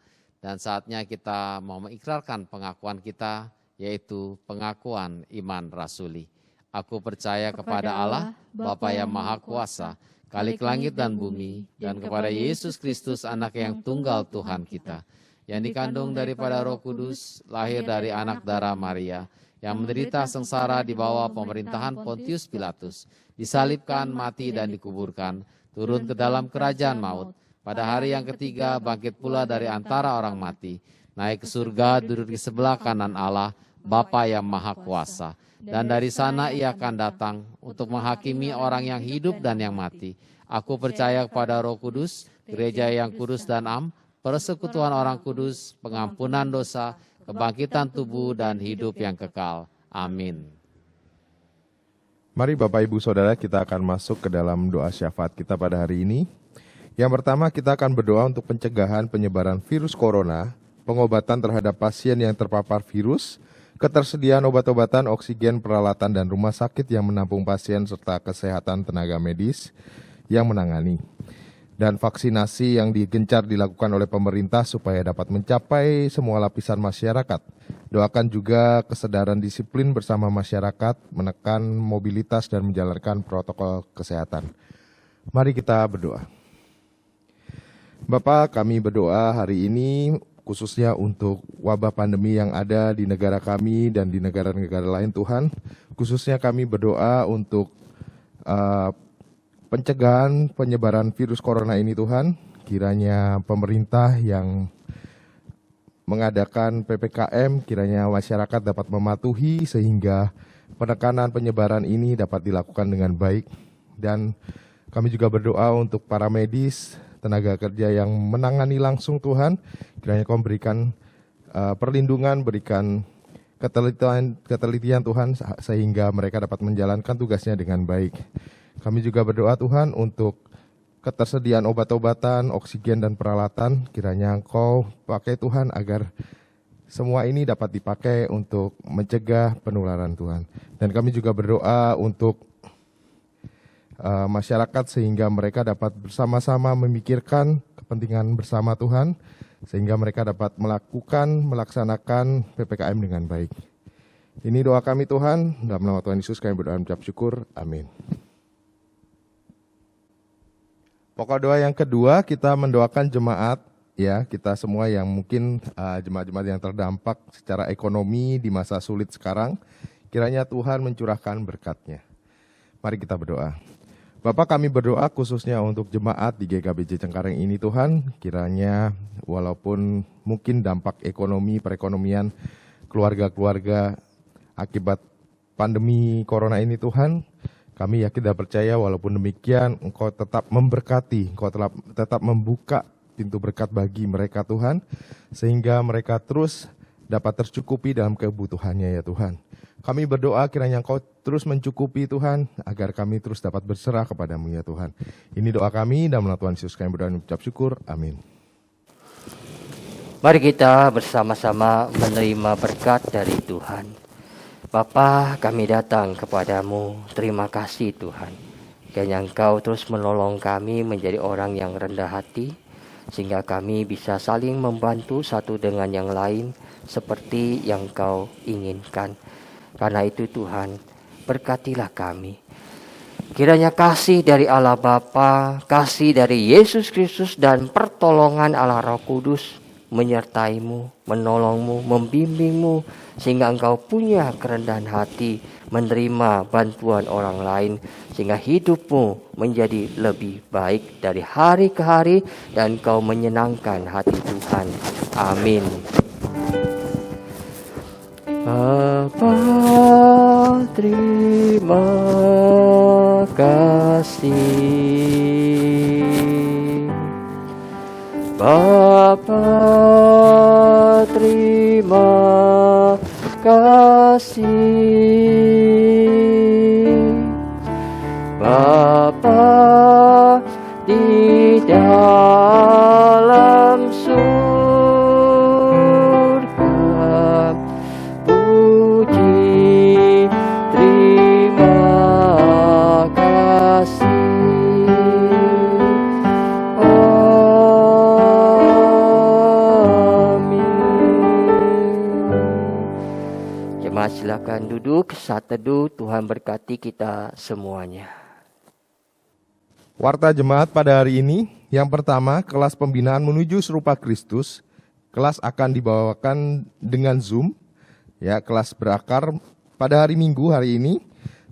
Dan saatnya kita mau mengikrarkan pengakuan kita, yaitu pengakuan iman rasuli. Aku percaya kepada Allah, Bapa yang Maha Kuasa, Khalik langit dan bumi, dan kepada Yesus Kristus anak yang tunggal Tuhan kita, yang dikandung daripada Roh Kudus, lahir dari anak darah Maria, yang menderita sengsara di bawah pemerintahan Pontius Pilatus, disalibkan, mati dan dikuburkan, turun ke dalam kerajaan maut, pada hari yang ketiga bangkit pula dari antara orang mati, naik ke surga, duduk di sebelah kanan Allah, Bapa yang Maha Kuasa, dan dari sana ia akan datang untuk menghakimi orang yang hidup dan yang mati. Aku percaya kepada Roh Kudus, gereja yang kudus dan am, persekutuan orang kudus, pengampunan dosa, kebangkitan tubuh dan hidup yang kekal. Amin. Mari Bapak Ibu Saudara, kita akan masuk ke dalam doa syafaat kita pada hari ini. Yang pertama, kita akan berdoa untuk pencegahan penyebaran virus corona, pengobatan terhadap pasien yang terpapar virus, ketersediaan obat-obatan, oksigen, peralatan, dan rumah sakit yang menampung pasien serta kesehatan tenaga medis yang menangani. Dan vaksinasi yang digencar dilakukan oleh pemerintah supaya dapat mencapai semua lapisan masyarakat. Doakan juga kesadaran disiplin bersama masyarakat, menekan mobilitas dan menjalankan protokol kesehatan. Mari kita berdoa. Bapa, kami berdoa hari ini khususnya untuk wabah pandemi yang ada di negara kami dan di negara-negara lain Tuhan. Khususnya kami berdoa untuk pencegahan penyebaran virus corona ini Tuhan, kiranya pemerintah yang mengadakan PPKM, kiranya masyarakat dapat mematuhi sehingga penekanan penyebaran ini dapat dilakukan dengan baik. Dan kami juga berdoa untuk para medis, tenaga kerja yang menangani langsung Tuhan, kiranya Kau berikan perlindungan, berikan ketelitian Tuhan sehingga mereka dapat menjalankan tugasnya dengan baik. Kami juga berdoa Tuhan untuk ketersediaan obat-obatan, oksigen, dan peralatan. Kiranya Engkau pakai Tuhan agar semua ini dapat dipakai untuk mencegah penularan Tuhan. Dan kami juga berdoa untuk masyarakat sehingga mereka dapat bersama-sama memikirkan kepentingan bersama Tuhan. Sehingga mereka dapat melaksanakan PPKM dengan baik. Ini doa kami Tuhan, dalam nama Tuhan Yesus kami berdoa mengucap syukur. Amin. Pokok doa yang kedua, kita mendoakan jemaat, ya kita semua yang mungkin jemaat-jemaat yang terdampak secara ekonomi di masa sulit sekarang, kiranya Tuhan mencurahkan berkat-Nya. Mari kita berdoa. Bapa, kami berdoa khususnya untuk jemaat di GKBJ Cengkareng ini Tuhan, kiranya walaupun mungkin dampak ekonomi, perekonomian, keluarga-keluarga akibat pandemi corona ini Tuhan, kami yakin dan percaya walaupun demikian Engkau tetap memberkati, Engkau tetap membuka pintu berkat bagi mereka Tuhan, sehingga mereka terus dapat tercukupi dalam kebutuhannya ya Tuhan. Kami berdoa kiranya Engkau terus mencukupi Tuhan, agar kami terus dapat berserah kepadamu ya Tuhan. Ini doa kami, dalam nama Tuhan Yesus kami berdoa dan mengucap syukur, amin. Mari kita bersama-sama menerima berkat dari Tuhan. Bapa, kami datang kepadamu, terima kasih Tuhan. Kiranya Engkau terus menolong kami menjadi orang yang rendah hati, sehingga kami bisa saling membantu satu dengan yang lain, seperti yang Engkau inginkan. Karena itu Tuhan, berkatilah kami. Kiranya kasih dari Allah Bapa, kasih dari Yesus Kristus, dan pertolongan Allah Roh Kudus menyertaimu, menolongmu, membimbingmu, sehingga engkau punya kerendahan hati menerima bantuan orang lain, sehingga hidupmu menjadi lebih baik dari hari ke hari dan engkau menyenangkan hati Tuhan. Amin. Bapa, terima kasih. Bapa, terima kasih. Bapa di dalam surga, puji terima kasih. Silakan duduk, saat teduh. Tuhan berkati kita semuanya. Warta jemaat pada hari ini, yang pertama kelas pembinaan menuju serupa Kristus. Kelas akan dibawakan dengan Zoom, ya kelas berakar pada hari Minggu hari ini,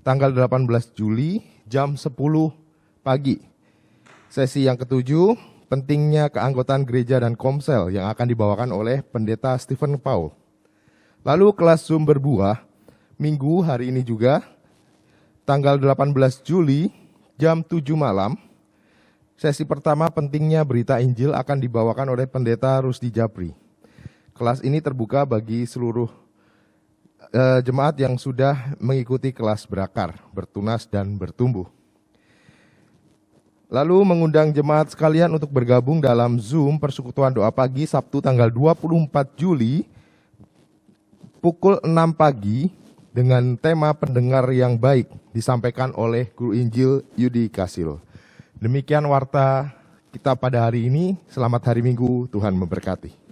tanggal 18 Juli jam 10 pagi. Sesi yang ketujuh, pentingnya keanggotaan gereja dan komsel yang akan dibawakan oleh Pendeta Stephen Paul. Lalu kelas Zoom berbuah, Minggu hari ini juga, tanggal 18 Juli, jam 7 malam. Sesi pertama pentingnya berita Injil akan dibawakan oleh Pendeta Rusdi Japri. Kelas ini terbuka bagi seluruh jemaat yang sudah mengikuti kelas berakar, bertunas dan bertumbuh. Lalu mengundang jemaat sekalian untuk bergabung dalam Zoom persekutuan doa pagi Sabtu tanggal 24 Juli, pukul 6 pagi dengan tema pendengar yang baik disampaikan oleh Guru Injil Yudi Kasil. Demikian warta kita pada hari ini. Selamat hari Minggu, Tuhan memberkati.